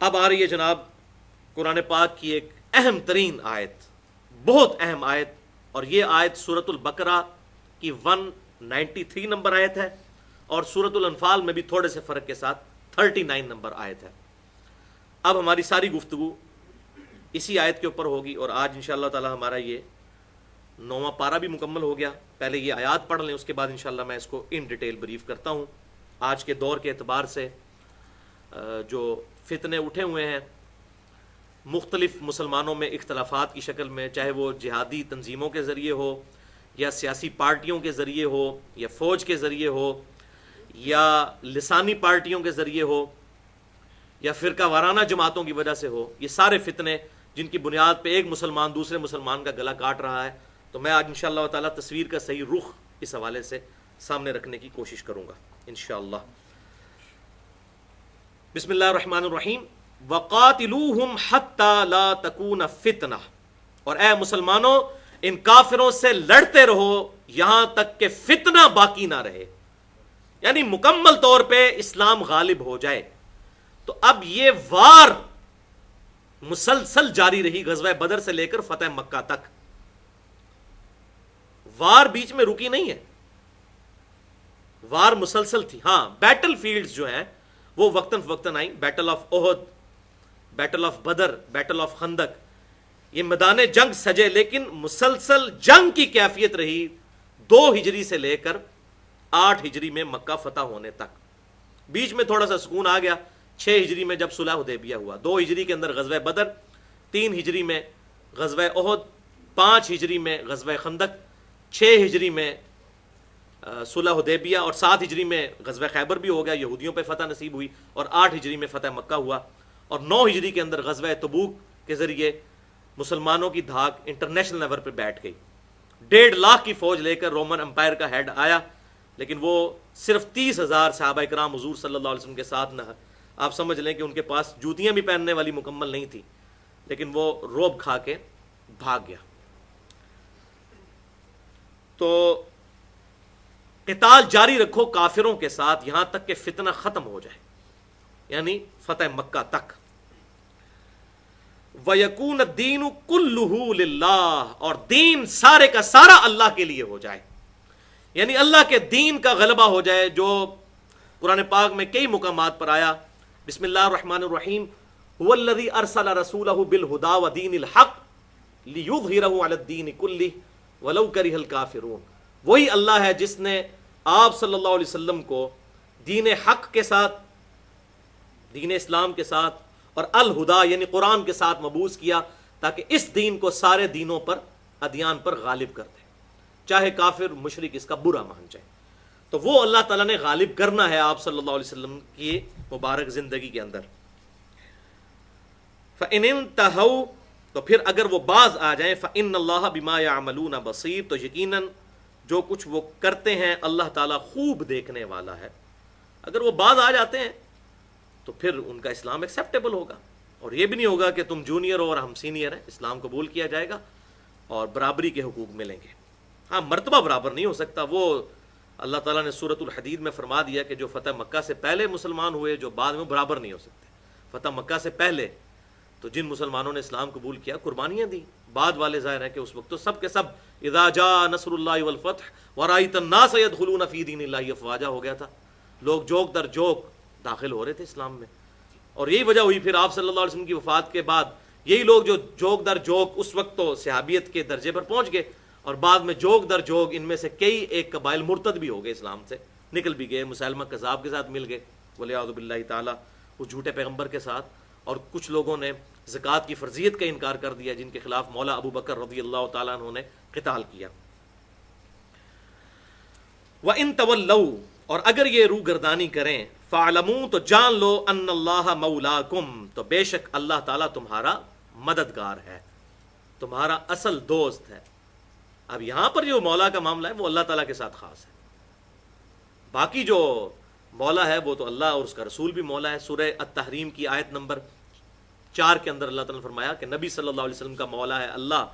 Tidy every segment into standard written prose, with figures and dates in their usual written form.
اب آ رہی ہے جناب قرآن پاک کی ایک اہم ترین آیت، بہت اہم آیت، اور یہ آیت سورۃ البقرہ کی 193 نمبر آیت ہے، اور سورۃ الانفال میں بھی تھوڑے سے فرق کے ساتھ 39 نمبر آیت ہے۔ اب ہماری ساری گفتگو اسی آیت کے اوپر ہوگی، اور آج انشاءاللہ تعالی ہمارا یہ 9واں پارہ بھی مکمل ہو گیا۔ پہلے یہ آیات پڑھ لیں، اس کے بعد انشاءاللہ میں اس کو ان ڈیٹیل بریف کرتا ہوں۔ آج کے دور کے اعتبار سے جو فتنے اٹھے ہوئے ہیں مختلف مسلمانوں میں اختلافات کی شکل میں، چاہے وہ جہادی تنظیموں کے ذریعے ہو، یا سیاسی پارٹیوں کے ذریعے ہو، یا فوج کے ذریعے ہو، یا لسانی پارٹیوں کے ذریعے ہو، یا فرقہ وارانہ جماعتوں کی وجہ سے ہو، یہ سارے فتنے جن کی بنیاد پہ ایک مسلمان دوسرے مسلمان کا گلا کاٹ رہا ہے، تو میں آج انشاءاللہ تعالی تصویر کا صحیح رخ اس حوالے سے سامنے رکھنے کی کوشش کروں گا انشاءاللہ۔ بسم اللہ الرحمن الرحیم۔ وَقَاتِلُوهُمْ حَتَّى لَا تَكُونَ فِتْنَةٌ، اور اے مسلمانوں ان کافروں سے لڑتے رہو یہاں تک کہ فتنہ باقی نہ رہے، یعنی مکمل طور پہ اسلام غالب ہو جائے۔ تو اب یہ وار مسلسل جاری رہی غزوہ بدر سے لے کر فتح مکہ تک، وار بیچ میں رکی نہیں ہے، وار مسلسل تھی۔ ہاں بیٹل فیلڈز جو ہیں وہ وقتاً فوقتاً آئیں، battle of Uhud, battle of Badr, battle of Khandaq, یہ میدان جنگ سجے، لیکن مسلسل جنگ کی کیفیت رہی 2 ہجری سے لے کر 8 ہجری میں مکہ فتح ہونے تک۔ بیچ میں تھوڑا سا سکون آ گیا 6 ہجری میں جب صلح حدیبیہ ہوا، 2 ہجری کے اندر غزوہ بدر، 3 ہجری میں غزوہ احد، 5 ہجری میں غزوہ خندق، 6 ہجری میں صلح حدیبیہ، اور 7 ہجری میں غزوہ خیبر بھی ہو گیا، یہودیوں پہ فتح نصیب ہوئی، اور 8 ہجری میں فتح مکہ ہوا، اور 9 ہجری کے اندر غزوہ تبوک کے ذریعے مسلمانوں کی دھاک انٹرنیشنل لیول پہ بیٹھ گئی۔ 1.5 لاکھ کی فوج لے کر رومن امپائر کا ہیڈ آیا، لیکن وہ صرف 30,000 صحابہ کرام حضور صلی اللہ علیہ وسلم کے ساتھ نہ، آپ سمجھ لیں کہ ان کے پاس جوتیاں بھی پہننے والی مکمل نہیں تھی، لیکن وہ روب کھا کے بھاگ گیا۔ تو قتال جاری رکھو کافروں کے ساتھ یہاں تک کہ فتنہ ختم ہو جائے، یعنی فتح مکہ تک۔ وَيَكُونَ الدِّينُ كُلُّهُ لِلَّهِ، اور دین سارے کا سارا اللہ کے لیے ہو جائے، یعنی اللہ کے دین کا غلبہ ہو جائے، جو قرآن پاک میں کئی مقامات پر آیا۔ بسم اللہ الرحمن الرحیم۔ هُوَ الَّذِي أَرْسَلَ رَسُولَهُ بِالْهُدَى وَدِينِ الْحَقِّ لِيُظْهِرَهُ عَلَى الدِّينِ كُلِّهِ وَلَوْ كَرِهَ الْكَافِرُونَ، وہی اللہ ہے جس نے آپ صلی اللہ علیہ وسلم کو دین حق کے ساتھ، دین اسلام کے ساتھ، اور الہدا یعنی قرآن کے ساتھ مبعوث کیا، تاکہ اس دین کو سارے دینوں پر، ادیان پر غالب کر دے، چاہے کافر مشرک اس کا برا مان جائے۔ تو وہ اللہ تعالیٰ نے غالب کرنا ہے آپ صلی اللہ علیہ وسلم کی مبارک زندگی کے اندر۔ فَإِنِ انْتَهَوْا، تو پھر اگر وہ باز آ جائیں، فَإِنَّ اللَّهَ بِمَا يَعْمَلُونَ بَصِيرٌ، تو یقیناً جو کچھ وہ کرتے ہیں اللہ تعالیٰ خوب دیکھنے والا ہے۔ اگر وہ باز آ جاتے ہیں تو پھر ان کا اسلام ایکسیپٹیبل ہوگا، اور یہ بھی نہیں ہوگا کہ تم جونیئر ہو اور ہم سینئر ہیں، اسلام قبول کیا جائے گا اور برابری کے حقوق ملیں گے۔ ہاں مرتبہ برابر نہیں ہو سکتا، وہ اللہ تعالیٰ نے سورۃ الحدید میں فرما دیا کہ جو فتح مکہ سے پہلے مسلمان ہوئے جو بعد میں برابر نہیں ہو سکتے۔ فتح مکہ سے پہلے تو جن مسلمانوں نے اسلام قبول کیا قربانیاں دی، بعد والے ظاہر ہے کہ اس وقت تو سب کے سب اذا جاء نصر اللہ والفتح ورأیت الناس يدخلون فی دین اللہ افواجا ہو گیا تھا، لوگ جوک در جوک داخل ہو رہے تھے اسلام میں، اور یہی وجہ ہوئی پھر آپ صلی اللہ علیہ وسلم کی وفات کے بعد یہی لوگ جو جوک در جوک اس وقت تو صحابیت کے درجے پر پہنچ گئے، اور بعد میں جوک در جوک ان میں سے کئی ایک قبائل مرتد بھی ہو گئے، اسلام سے نکل بھی گئے، مسلمہ کذاب کے ساتھ مل گئے والعیاذ باللہ تعالی، اس جھوٹے پیغمبر کے ساتھ، اور کچھ لوگوں نے زکوٰۃ کی فرضیت کا انکار کر دیا جن کے خلاف مولا ابو بکر رضی اللہ تعالیٰ عنہ نے قتال کیا۔ وَإِن تَوَلَّوْا، اور اگر یہ روگردانی کریں، فَاعْلَمُوا، تو جان لو، أَنَّ اللَّهَ مَوْلَاكُمْ، تو بے شک اللہ تعالیٰ تمہارا مددگار ہے، تمہارا اصل دوست ہے۔ اب یہاں پر جو مولا کا معاملہ ہے وہ اللہ تعالیٰ کے ساتھ خاص ہے، باقی جو مولا ہے وہ تو اللہ اور اس کا رسول بھی مولا ہے۔ سورہ التحریم کی آیت نمبر 4 کے اندر اللہ تعالیٰ نے فرمایا کہ نبی صلی اللہ علیہ وسلم کا مولا ہے اللہ،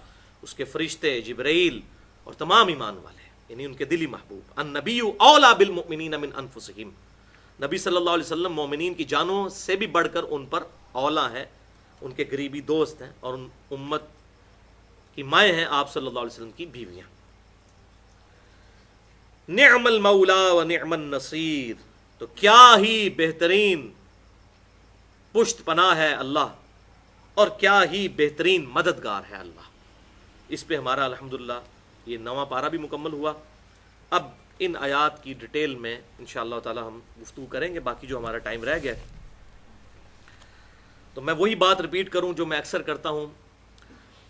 اس کے فرشتے جبرائیل اور تمام ایمان والے، یعنی ان کے دلی محبوب۔ النبی اولیٰ بالمؤمنین من انفسہم، نبی صلی اللہ علیہ وسلم مومنین کی جانوں سے بھی بڑھ کر ان پر اولا ہیں، ان کے قریبی دوست ہیں، اور ان امت کی مائیں ہیں آپ صلی اللہ علیہ وسلم کی بیویاں۔ نعم المولا و نعم النصیر، تو کیا ہی بہترین پشت پناہ ہے اللہ، اور کیا ہی بہترین مددگار ہے اللہ۔ اس پہ ہمارا الحمدللہ یہ 9واں پارہ بھی مکمل ہوا۔ اب ان آیات کی ڈیٹیل میں انشاءاللہ تعالی ہم گفتگو کریں گے، باقی جو ہمارا ٹائم رہ گیا تو میں وہی بات ریپیٹ کروں جو میں اکثر کرتا ہوں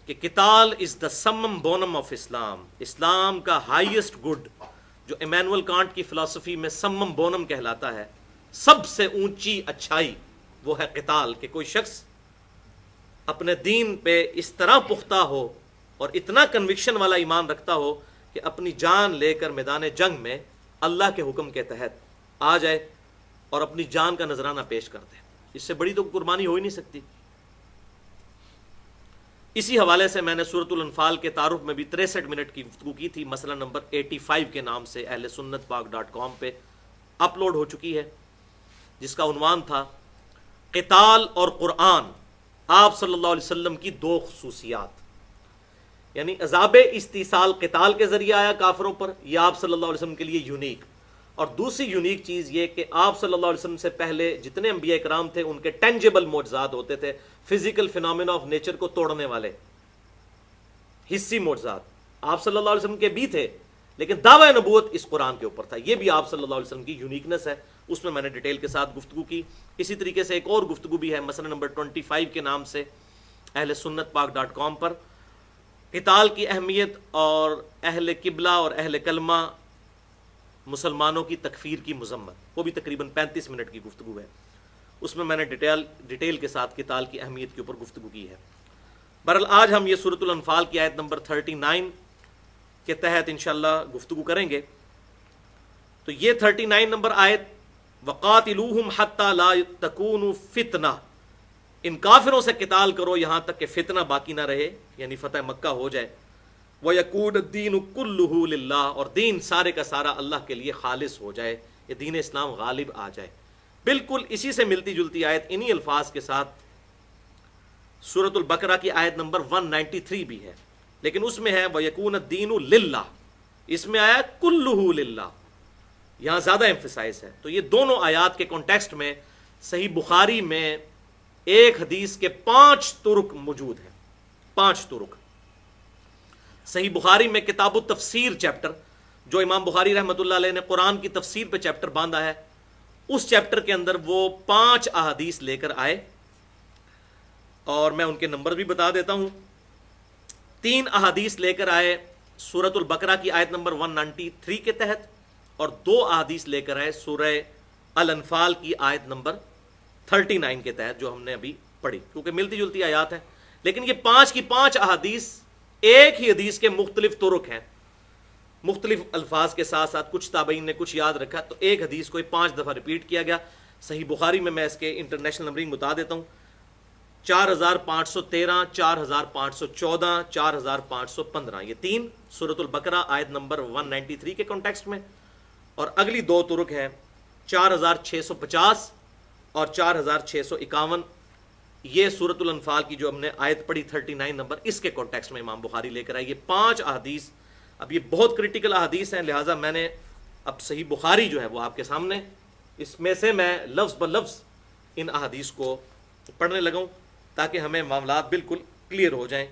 کہ قتال از دا سمم بونم آف اسلام، اسلام کا ہائیسٹ گڈ جو ایمینول کانٹ کی فلسفی میں سمم بونم کہلاتا ہے، سب سے اونچی اچھائی وہ ہے قتال، کہ کوئی شخص اپنے دین پہ اس طرح پختہ ہو اور اتنا کنوکشن والا ایمان رکھتا ہو کہ اپنی جان لے کر میدان جنگ میں اللہ کے حکم کے تحت آ جائے اور اپنی جان کا نذرانہ پیش کر دے۔ اس سے بڑی تو قربانی ہو ہی نہیں سکتی۔ اسی حوالے سے میں نے سورۃ الانفال کے تعارف میں بھی 63 منٹ کی گفتگو کی تھی، مسئلہ نمبر 85 کے نام سے اہل سنت پاک .com پہ اپلوڈ ہو چکی ہے، جس کا عنوان تھا قتال اور قرآن، آپ صلی اللہ علیہ وسلم کی دو خصوصیات، یعنی عذاب استیصال قتال کے ذریعے آیا کافروں پر، یہ آپ صلی اللہ علیہ وسلم کے لیے یونیک، اور دوسری یونیک چیز یہ کہ آپ صلی اللہ علیہ وسلم سے پہلے جتنے انبیاء کرام تھے ان کے ٹینجیبل معجزات ہوتے تھے، فزیکل فینومینا آف نیچر کو توڑنے والے حسی معجزات آپ صلی اللہ علیہ وسلم کے بھی تھے، لیکن دعوی نبوت اس قرآن کے اوپر تھا۔ یہ بھی آپ صلی اللہ علیہ وسلم کی یونیکنس ہے، اس میں نے ڈیٹیل کے ساتھ گفتگو کی۔ اسی طریقے سے ایک اور گفتگو بھی ہے مسئلہ نمبر 25 کے نام سے اہل سنت پاک .com پر، قتال کی اہمیت اور اہل قبلہ اور اہل کلمہ مسلمانوں کی تکفیر کی مذمت، وہ بھی تقریباً 35 منٹ کی گفتگو ہے، اس میں نے ڈیٹیل کے ساتھ قتال کی اہمیت کے اوپر گفتگو کی ہے۔ بہرحال آج ہم یہ سورۃ الانفال کی آیت نمبر 39 کے تحت انشاءاللہ گفتگو کریں گے۔ تو یہ 39 نمبر آیت، وَقَاتِلُوهُمْ حَتَّى لَا تَكُونُ فِتْنَةٌ، ان کافروں سے قتال کرو یہاں تک کہ فتنہ باقی نہ رہے، یعنی فتح مکہ ہو جائے، وَيَكُونَ الدِّينُ كُلُّهُ لِلَّهِ، اور دین سارے کا سارا اللہ کے لیے خالص ہو جائے، یہ دین اسلام غالب آ جائے۔ بالکل اسی سے ملتی جلتی آیت انہی الفاظ کے ساتھ سورۃ البقرہ کی آیت نمبر 193 بھی ہے، لیکن اس میں ہے وَيَكُونَ الدِّينُ لِلَّهِ، اس میں آیا كُلُّهُ لِلَّهِ، یہاں زیادہ ایمفسائز ہے۔ تو یہ دونوں آیات کے کانٹیکسٹ میں صحیح بخاری میں ایک حدیث کے 5 طرق موجود ہیں، 5 طرق۔ صحیح بخاری میں کتاب التفسیر چیپٹر، جو امام بخاری رحمۃ اللہ علیہ نے قرآن کی تفسیر پہ چیپٹر باندھا ہے، اس چیپٹر کے اندر وہ 5 احادیث لے کر آئے، اور میں ان کے نمبر بھی بتا دیتا ہوں۔ 3 احادیث لے کر آئے سورۃ البقرہ کی آیت نمبر 193 کے تحت، اور 2 احادیث لے کر آئے سورہ الانفال کی آیت نمبر 39 کے تحت، جو ہم نے ابھی پڑھی، کیونکہ ملتی جلتی آیات ہیں، لیکن یہ 5 کی 5 احادیث ایک ہی حدیث کے مختلف طرق ہیں، مختلف الفاظ کے ساتھ ساتھ کچھ تابعین نے کچھ یاد رکھا تو ایک حدیث کو 5 دفعہ ریپیٹ کیا گیا۔ صحیح بخاری میں اس کے انٹرنیشنل نمبرنگ بتا دیتا ہوں، 4513، 4514، 4515، یہ 3 سورۃ البقرہ آیت نمبر 193 کے کانٹیکسٹ میں، اور اگلی 2 طرق ہیں 4650 اور 4651، یہ سورۃ الانفال کی جو ہم نے آیت پڑھی 39 نمبر، اس کے کانٹیکسٹ میں امام بخاری لے کر آئے۔ یہ 5 احادیث، اب یہ بہت کریٹیکل احادیث ہیں، لہٰذا میں نے اب صحیح بخاری جو ہے وہ آپ کے سامنے، اس میں سے میں لفظ بلفظ ان احادیث کو پڑھنے لگا ہوں تاکہ ہمیں معاملات بالکل کلیئر ہو جائیں۔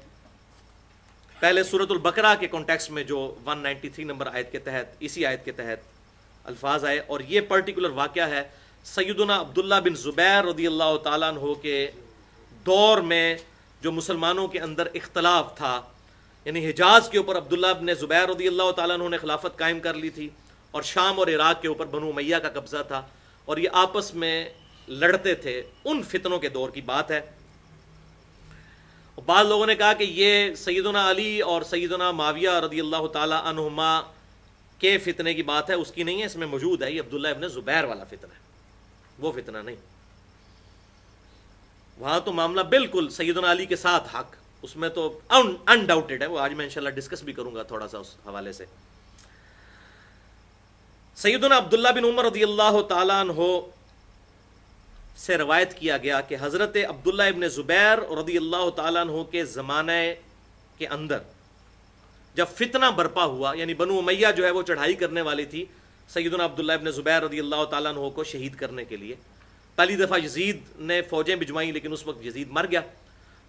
پہلے سورۃ البقرہ کے کانٹیکسٹ میں جو 193 نمبر آیت کے تحت، اسی آیت کے تحت الفاظ آئے، اور یہ پرٹیکولر واقعہ ہے سیدنا عبداللہ بن زبیر رضی اللہ تعالیٰ عنہ کے دور میں، جو مسلمانوں کے اندر اختلاف تھا، یعنی حجاز کے اوپر عبداللہ بن زبیر رضی اللہ تعالیٰ عنہ نے خلافت قائم کر لی تھی، اور شام اور عراق کے اوپر بنو امیہ کا قبضہ تھا، اور یہ آپس میں لڑتے تھے، ان فتنوں کے دور کی بات ہے۔ بعض لوگوں نے کہا کہ یہ سیدنا علی اور سیدنا معاویہ رضی اللہ تعالیٰ عنہما کے فتنے کی بات ہے، اس کی نہیں ہے، اس میں موجود ہے، یہ عبداللہ ابن زبیر والا فتنہ ہے، وہ فتنہ نہیں۔ وہاں تو معاملہ بالکل سیدنا علی کے ساتھ حق، اس میں تو انڈاؤٹڈ ہے، وہ آج میں انشاءاللہ ڈسکس بھی کروں گا تھوڑا سا اس حوالے سے۔ سیدنا عبداللہ بن عمر رضی اللہ تعالیٰ عنہ سے روایت کیا گیا کہ حضرت عبداللہ ابن زبیر رضی اللہ تعالیٰ عنہ کے زمانے کے اندر جب فتنہ برپا ہوا، یعنی بنو امیہ جو ہے وہ چڑھائی کرنے والی تھی سیدنا عبداللہ ابن زبیر رضی اللہ تعالیٰ عنہ کو شہید کرنے کے لیے، پہلی دفعہ یزید نے فوجیں بھجوائیں لیکن اس وقت یزید مر گیا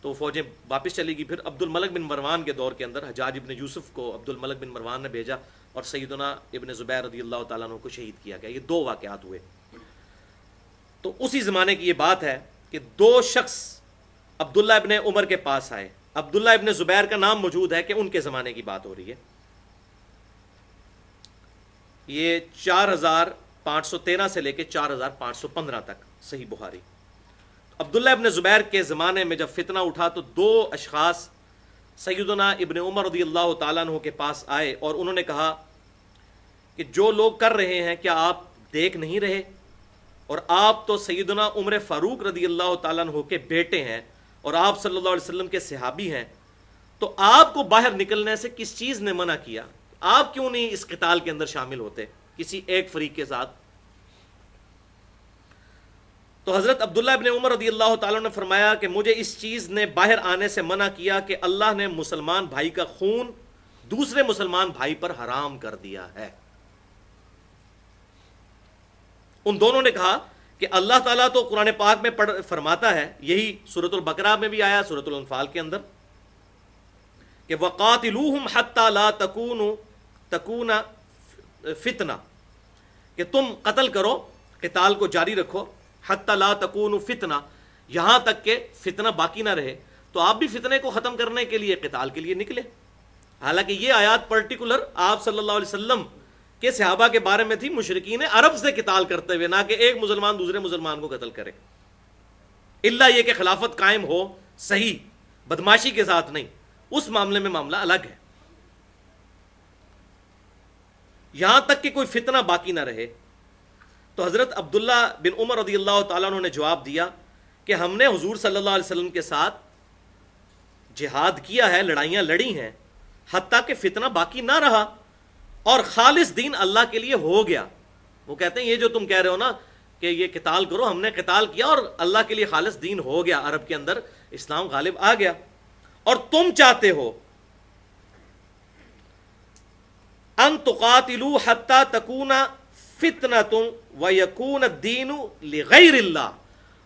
تو فوجیں واپس چلی گئی. پھر عبد الملک بن مروان کے دور کے اندر حجاج ابن یوسف کو عبد الملک بن مروان نے بھیجا اور سیدنا ابن زبیر رضی اللہ تعالیٰ عنہ کو شہید کیا گیا. یہ دو واقعات ہوئے. تو اسی زمانے کی یہ بات ہے کہ دو شخص عبداللہ ابن عمر کے پاس آئے. عبداللہ ابن زبیر کا نام موجود ہے کہ ان کے زمانے کی بات ہو رہی ہے. یہ 4513 سے لے کے 4515 تک صحیح بخاری. عبداللہ ابن زبیر کے زمانے میں جب فتنہ اٹھا تو دو اشخاص سیدنا ابن عمر رضی اللہ تعالیٰ عنہ کے پاس آئے اور انہوں نے کہا کہ جو لوگ کر رہے ہیں کیا آپ دیکھ نہیں رہے، اور آپ تو سیدنا عمر فاروق رضی اللہ تعالیٰ عنہ کے بیٹے ہیں اور آپ صلی اللہ علیہ وسلم کے صحابی ہیں، تو آپ کو باہر نکلنے سے کس چیز نے منع کیا؟ آپ کیوں نہیں اس قتال کے اندر شامل ہوتے کسی ایک فریق کے ساتھ؟ تو حضرت عبداللہ ابن عمر رضی اللہ تعالیٰ نے فرمایا کہ مجھے اس چیز نے باہر آنے سے منع کیا کہ اللہ نے مسلمان بھائی کا خون دوسرے مسلمان بھائی پر حرام کر دیا ہے. ان دونوں نے کہا کہ اللہ تعالیٰ تو قرآن پاک میں فرماتا ہے، یہی سورۃ البقرہ میں بھی آیا، سورۃ الانفال کے اندر، کہ وَقَاتِلُوهُمْ حَتَّى لَا تَكُونَ فِتْنَةٌ، کہ تم قتل کرو، قتال کو جاری رکھو، حَتَّى لَا تَكُونُ فِتْنَةٌ، یہاں تک کہ فتنہ باقی نہ رہے. تو آپ بھی فتنے کو ختم کرنے کے لیے قتال کے لیے نکلے. حالانکہ یہ آیات پرٹیکولر آپ صلی اللہ علیہ وسلم کے صحابہ کے بارے میں تھی، مشرکین عرب سے قتال کرتے ہوئے، نہ کہ ایک مسلمان دوسرے مسلمان کو قتل کرے، الا یہ کہ خلافت قائم ہو، صحیح بدماشی کے ساتھ نہیں، اس معاملے میں معاملہ الگ ہے. یہاں تک کہ کوئی فتنہ باقی نہ رہے. تو حضرت عبداللہ بن عمر رضی اللہ تعالیٰ عنہ نے جواب دیا کہ ہم نے حضور صلی اللہ علیہ وسلم کے ساتھ جہاد کیا ہے، لڑائیاں لڑی ہیں، حتیٰ کہ فتنہ باقی نہ رہا اور خالص دین اللہ کے لیے ہو گیا. وہ کہتے ہیں یہ جو تم کہہ رہے ہو نا کہ یہ قتال کرو، ہم نے قتال کیا اور اللہ کے لیے خالص دین ہو گیا، عرب کے اندر اسلام غالب آ گیا، اور تم چاہتے ہو ان تقاتلوا حتی تکون فتنۃ ویکون الدین لغیر اللہ،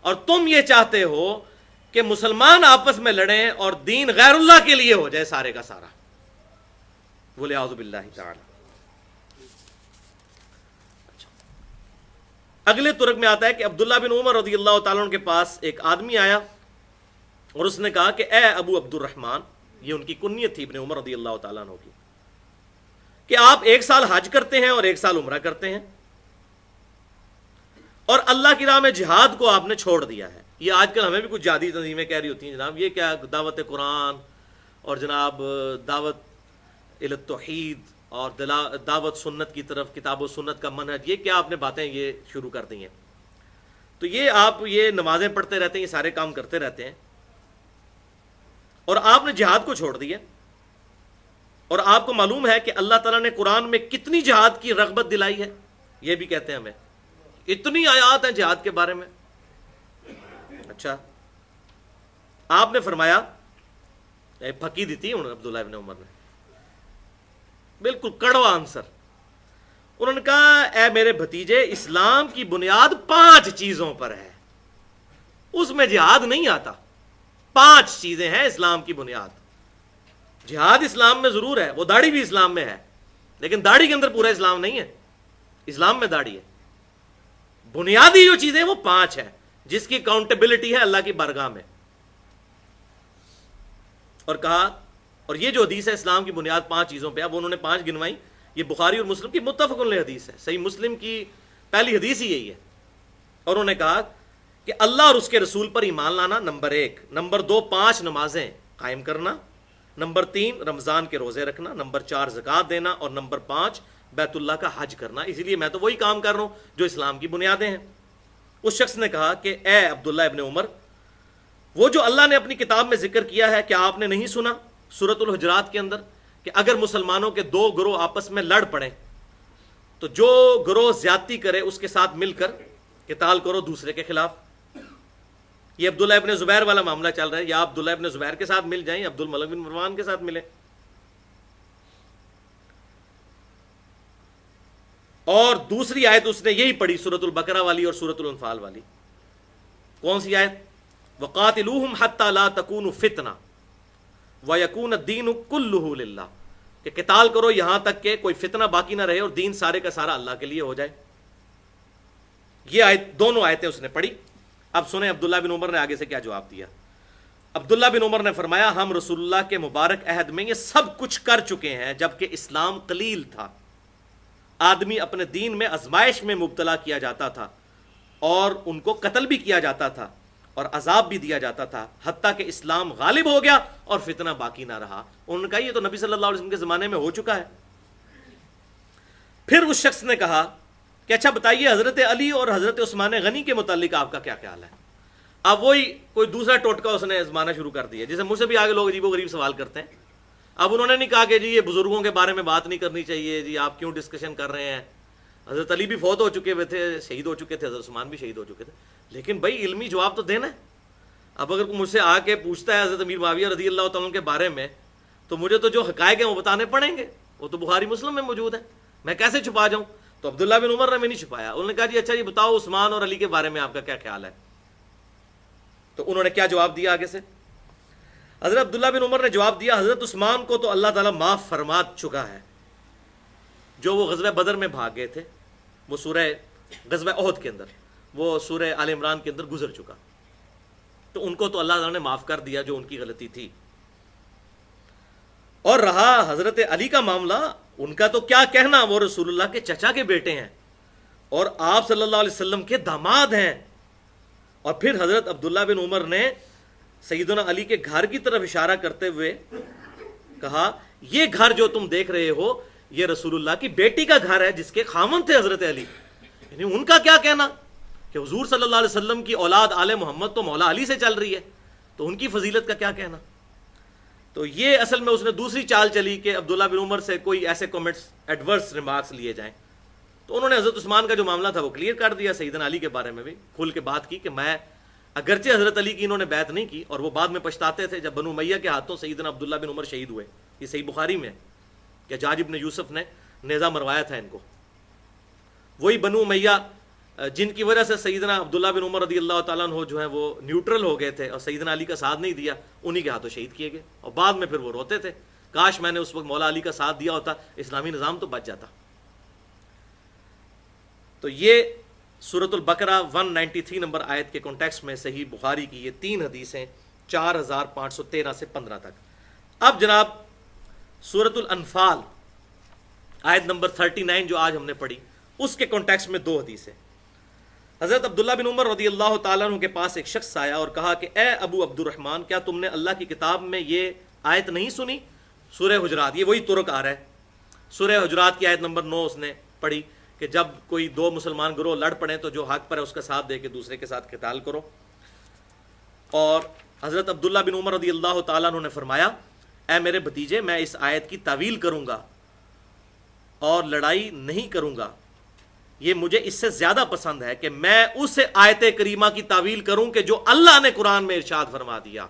اور تم یہ چاہتے ہو کہ مسلمان آپس میں لڑیں اور دین غیر اللہ کے لیے ہو جائے سارے کا سارا. بولے اعوذ باللہ تعالی. اگلے ترک میں آتا ہے کہ عبداللہ بن عمر رضی اللہ تعالیٰ عنہ کے پاس ایک آدمی آیا اور اس نے کہا کہ اے ابو عبد الرحمن، یہ ان کی کنیت تھی ابن عمر رضی اللہ تعالیٰ عنہ کی، کہ آپ ایک سال حج کرتے ہیں اور ایک سال عمرہ کرتے ہیں اور اللہ کی راہ میں جہاد کو آپ نے چھوڑ دیا ہے. یہ آج کل ہمیں بھی کچھ جہادی تنظیمیں کہہ رہی ہوتی ہیں جناب یہ کیا دعوت قرآن اور جناب دعوت الی التوحید اور دعوت سنت کی طرف، کتاب و سنت کا منہج، یہ کیا آپ نے باتیں یہ شروع کر دی ہیں. تو یہ آپ یہ نمازیں پڑھتے رہتے ہیں، یہ سارے کام کرتے رہتے ہیں اور آپ نے جہاد کو چھوڑ دیا. اور آپ کو معلوم ہے کہ اللہ تعالیٰ نے قرآن میں کتنی جہاد کی رغبت دلائی ہے، یہ بھی کہتے ہیں ہمیں، اتنی آیات ہیں جہاد کے بارے میں. اچھا، آپ نے فرمایا، پھکی دی تھی عبداللہ ابن عمر نے، بالکل کڑوا آنسر. انہوں نے کہا اے میرے بھتیجے، اسلام کی بنیاد 5 چیزوں پر ہے، اس میں جہاد نہیں آتا. 5 چیزیں ہیں اسلام کی بنیاد. جہاد اسلام میں ضرور ہے، وہ داڑھی بھی اسلام میں ہے، لیکن داڑھی کے اندر پورا اسلام نہیں ہے. اسلام میں داڑھی ہے. بنیادی جو چیزیں وہ 5 ہیں جس کی اکاؤنٹیبلٹی ہے اللہ کی بارگاہ میں. اور کہا، اور یہ جو حدیث ہے اسلام کی بنیاد 5 چیزوں پہ، اب انہوں نے 5 گنوائی. یہ بخاری اور مسلم کی متفق علیہ حدیث ہے، صحیح مسلم کی پہلی حدیث ہی یہی ہے. اور انہوں نے کہا کہ اللہ اور اس کے رسول پر ایمان لانا نمبر 1، نمبر 2 5 نمازیں قائم کرنا، نمبر 3 رمضان کے روزے رکھنا، نمبر 4 زکوٰۃ دینا، اور نمبر 5 بیت اللہ کا حج کرنا. اسی لیے میں تو وہی کام کر رہا ہوں جو اسلام کی بنیادیں ہیں. اس شخص نے کہا کہ اے عبداللہ ابن عمر، وہ جو اللہ نے اپنی کتاب میں ذکر کیا ہے، کیا آپ نے نہیں سنا سورۃ الحجرات کے اندر کہ اگر مسلمانوں کے 2 گروہ آپس میں لڑ پڑیں تو جو گروہ زیادتی کرے اس کے ساتھ مل کر قتال کرو دوسرے کے خلاف. یہ عبداللہ ابن زبیر والا معاملہ چل رہا ہے. یا عبداللہ ابن زبیر کے ساتھ مل جائیں, عبد الملک بن مروان کے ساتھ ملیں. اور دوسری آیت اس نے یہی پڑھی, سورۃ البقرہ والی اور سورۃ الانفال والی. کون سی آیت؟ وَقَاتِلُوهُمْ حَتَّى لَا تَكُونُ فِتْنَةٌ وَيَكُونَ الدِّينُ كُلُّهُ لِلَّهِ, کہ قتال کرو یہاں تک کہ کوئی فتنہ باقی نہ رہے اور دین سارے کا سارا اللہ کے لیے ہو جائے. یہ آیت, دونوں آیتیں اس نے پڑھی. اب سنیں عبداللہ بن عمر نے آگے سے کیا جواب دیا. عبداللہ بن عمر نے فرمایا, ہم رسول اللہ کے مبارک عہد میں یہ سب کچھ کر چکے ہیں جبکہ اسلام قلیل تھا. آدمی اپنے دین میں آزمائش میں مبتلا کیا جاتا تھا اور ان کو قتل بھی کیا جاتا تھا اور عذاب بھی دیا جاتا تھا, حتیٰ کہ اسلام غالب ہو گیا اور فتنہ باقی نہ رہا. انہوں نے کہا یہ تو نبی صلی اللہ علیہ وسلم کے زمانے میں ہو چکا ہے. پھر اس شخص نے کہا کہ اچھا بتائیے حضرت علی اور حضرت عثمان غنی کے متعلق آپ کا کیا خیال ہے؟ اب وہی کوئی دوسرا ٹوٹکا اس نے آزمانا شروع کر دیا, جیسے مجھ سے بھی آگے لوگ عجیب و غریب سوال کرتے ہیں. اب انہوں نے نہیں کہا کہ جی یہ بزرگوں کے بارے میں بات نہیں کرنی چاہیے, جی آپ کیوں ڈسکشن کر رہے ہیں, حضرت علی بھی فوت ہو چکے ہوئے تھے, شہید ہو چکے تھے, حضرت عثمان بھی شہید ہو چکے تھے, لیکن بھائی علمی جواب تو دینا ہے. اب اگر مجھ سے آ کے پوچھتا ہے حضرت امیر معاویہ رضی اللہ تعالیٰ کے بارے میں, تو مجھے تو جو حقائق ہیں وہ بتانے پڑیں گے, وہ تو بخاری مسلم میں موجود ہے, میں کیسے چھپا جاؤں؟ تو عبداللہ بن عمر نے میں نہیں چھپایا. انہوں نے کہا جی اچھا جی بتاؤ عثمان اور علی کے بارے میں آپ کا کیا خیال ہے؟ تو انہوں نے کیا جواب دیا آگے سے؟ حضرت عبداللہ بن عمر نے جواب دیا, حضرت عثمان کو تو اللہ تعالیٰ معاف فرما چکا ہے, جو وہ غزوہ بدر میں بھاگ گئے تھے, وہ سورہ غزوہ احد کے اندر, وہ سورہ آل عمران کے اندر گزر چکا, تو ان کو تو اللہ تعالیٰ نے معاف کر دیا جو ان کی غلطی تھی. اور رہا حضرت علی کا معاملہ, ان کا تو کیا کہنا, وہ رسول اللہ کے چچا کے بیٹے ہیں اور آپ صلی اللہ علیہ وسلم کے داماد ہیں. اور پھر حضرت عبداللہ بن عمر نے سیدنا علی کے گھر کی طرف اشارہ کرتے ہوئے کہا, یہ گھر جو تم دیکھ رہے ہو یہ رسول اللہ کی بیٹی کا گھر ہے جس کے خاوند تھے حضرت علی. یعنی ان کا کیا کہنا کہ حضور صلی اللہ علیہ وسلم کی اولاد آل محمد تو مولا علی سے چل رہی ہے, تو ان کی فضیلت کا کیا کہنا. تو یہ اصل میں اس نے دوسری چال چلی کہ عبداللہ بن عمر سے کوئی ایسے کمنٹس, ایڈورس ریمارکس لیے جائیں. تو انہوں نے حضرت عثمان کا جو معاملہ تھا وہ کلیئر کر دیا, سیدنا علی کے بارے میں بھی کھل کے بات کی کہ میں, اگرچہ حضرت علی کی انہوں نے بیعت نہیں کی اور وہ بعد میں پچھتاتے تھے جب بنو امیہ کے ہاتھوں سیدنا عبداللہ بن عمر شہید ہوئے. یہ صحیح بخاری میں کہ حجاج ابن یوسف نے نیزہ مروایا تھا ان کو. وہی بنو امیہ جن کی وجہ سے سیدنا عبداللہ بن عمر رضی اللہ تعالیٰ عنہ جو ہیں وہ نیوٹرل ہو گئے تھے اور سیدنا علی کا ساتھ نہیں دیا, انہی کے ہاتھوں شہید کیے گئے. اور بعد میں پھر وہ روتے تھے, کاش میں نے اس وقت مولا علی کا ساتھ دیا ہوتا, اسلامی نظام تو بچ جاتا. تو یہ سورۃ البقرہ 193 نمبر آیت کے کانٹیکسٹ میں صحیح بخاری کی یہ 3 حدیثیں 4513 سے 15 تک. اب جناب سورۃ الانفال آیت نمبر 39 جو آج ہم نے پڑھی, اس کے کانٹیکسٹ میں 2 حدیثیں. حضرت عبداللہ بن عمر رضی اللہ تعالیٰ عنہ کے پاس ایک شخص آیا اور کہا کہ اے ابو عبد الرحمن, کیا تم نے اللہ کی کتاب میں یہ آیت نہیں سنی؟ سورہ حجرات, یہ وہی ترک آ رہا ہے. سورہ حجرات کی آیت نمبر 9 اس نے پڑھی کہ جب کوئی 2 مسلمان گروہ لڑ پڑیں تو جو حق پر ہے اس کا ساتھ دے کے دوسرے کے ساتھ قتال کرو. اور حضرت عبداللہ بن عمر رضی اللہ تعالیٰ عنہ نے فرمایا, اے میرے بھتیجے, میں اس آیت کی تعویل کروں گا اور لڑائی نہیں کروں گا. یہ مجھے اس سے زیادہ پسند ہے کہ میں اس آیت کریمہ کی تعویل کروں کہ جو اللہ نے قرآن میں ارشاد فرما دیا.